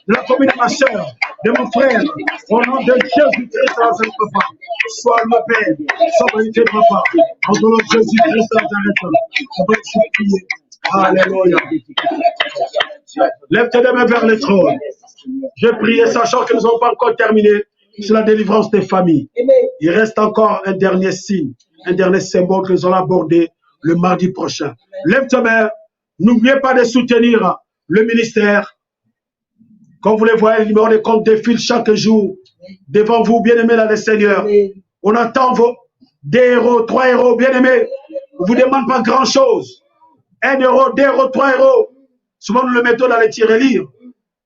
de la famille de ma soeur, de mon frère. Au nom de Jésus-Christ, Papa. Sois le Père, sois magnifié, Papa. En nom de Jésus-Christ, on va te prier. Alléluia. Lève tes mains vers le trône. Je prie, sachant que nous n'avons pas encore terminé sur la délivrance des familles. Il reste encore un dernier signe, un dernier symbole que nous allons aborder le mardi prochain. Lève tes mains. N'oubliez pas de soutenir le ministère. Comme vous le voyez, le numéro de compte défile chaque jour devant vous, bien-aimés dans le Seigneur. On attend vos 2 euros, 3 euros, bien-aimés. On ne vous demande pas grand-chose. 1 euro, 2 euros, 3 euros. Souvent, nous le mettons dans les tirelires.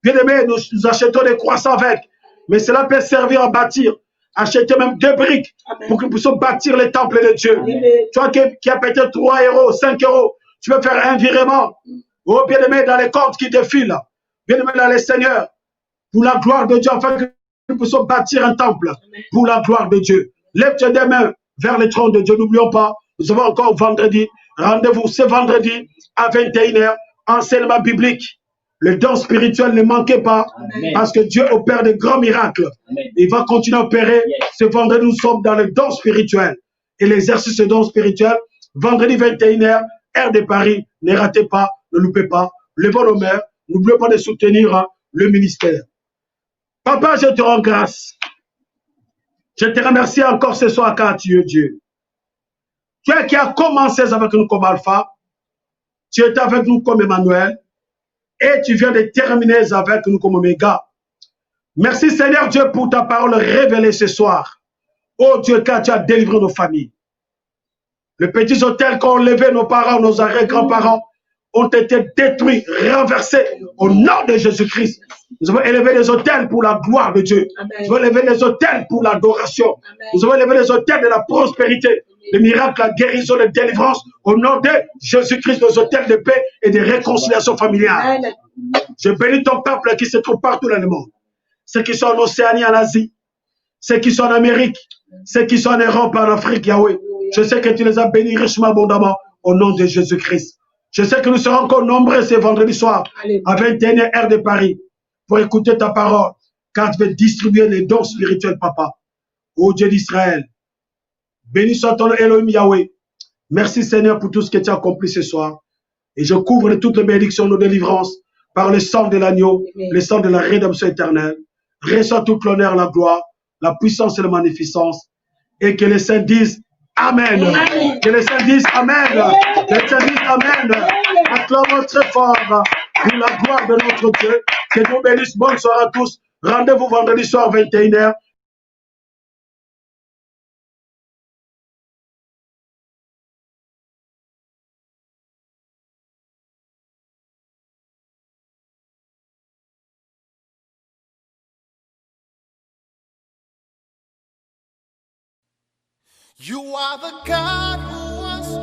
Bien-aimés, nous achetons des croissants avec. Mais cela peut servir à bâtir. Acheter même 2 briques pour que nous puissions bâtir les temples de Dieu. Toi qui as peut-être 3 euros, 5 euros, tu veux faire un virement. Oh, bien-aimé, dans les comptes qui défilent. Bien-aimé, dans les seigneurs. Pour la gloire de Dieu, afin que nous puissions bâtir un temple. Pour la gloire de Dieu. Lève tes mains vers le trône de Dieu. N'oublions pas, nous avons encore vendredi. Rendez-vous ce vendredi à 21 h. Enseignement biblique. Le don spirituel ne manquez pas. Amen. Parce que Dieu opère de grands miracles. Amen. Il va continuer à opérer. Ce vendredi, nous sommes dans le don spirituel. Et l'exercice de don spirituel, vendredi 21 h, heure de Paris. Ne ratez pas, ne loupez pas. Levons nos mains. N'oubliez pas de soutenir le ministère. Papa, je te rends grâce. Je te remercie encore ce soir car tu es Dieu. Tu es qui as commencé avec nous comme Alpha. Tu es avec nous comme Emmanuel. Et tu viens de terminer avec nous comme Oméga. Merci Seigneur Dieu pour ta parole révélée ce soir. Oh Dieu, car tu as délivré nos familles. Les petits hôtels qu'ont levé nos parents, nos arrière-grands-parents ont été détruits, renversés au nom de Jésus-Christ. Nous avons élevé les hôtels pour la gloire de Dieu. Amen. Nous avons élevé les hôtels pour l'adoration. Nous avons élevé les hôtels de la prospérité, les miracles, la guérison, la délivrance au nom de Jésus-Christ, nos hôtels de paix et de réconciliation familiale. Amen. Je bénis ton peuple qui se trouve partout dans le monde. Ceux qui sont en Océanie, en Asie, ceux qui sont en Amérique, ceux qui sont en Europe, en Afrique, Yahweh. Je sais que tu les as bénis richement, abondamment au nom de Jésus-Christ. Je sais que nous serons encore nombreux ce vendredi soir à 21 h, heure de Paris pour écouter ta parole, car tu veux distribuer les dons spirituels, Papa. Ô Dieu d'Israël, béni soit ton Elohim Yahweh. Merci Seigneur pour tout ce que tu as accompli ce soir. Et je couvre de toutes les bénédictions, nos délivrances, par le sang de l'agneau, le sang de la rédemption éternelle. Reçois toute l'honneur, la gloire, la puissance et la magnificence. Et que les saints disent Amen. Amen. Que les saints disent Amen. Que les saints disent Amen. Acclamons très fort pour la gloire de notre Dieu. Que nous bénisse. Bonne soirée à tous. Rendez-vous vendredi soir 21 h. You are the God who was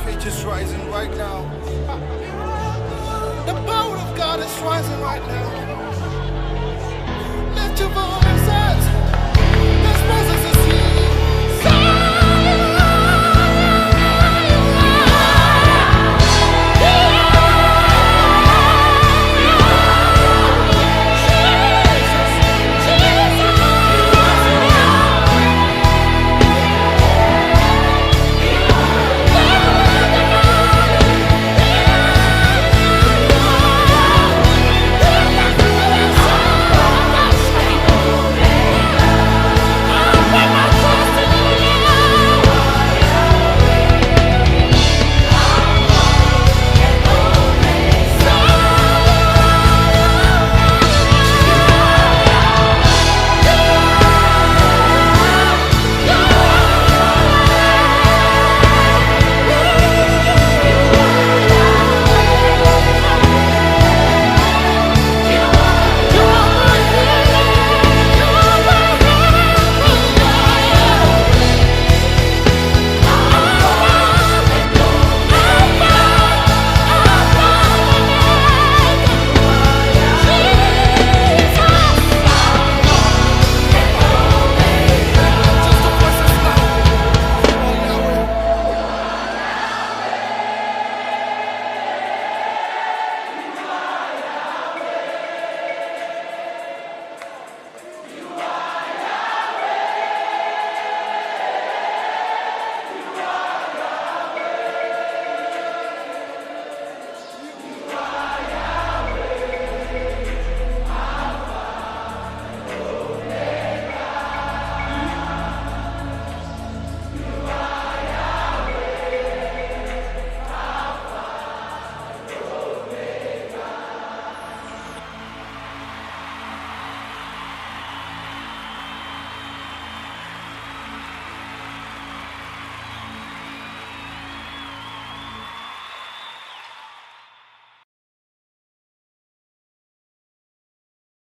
Faith is rising right now. The power of God is rising right now. Lift your voice.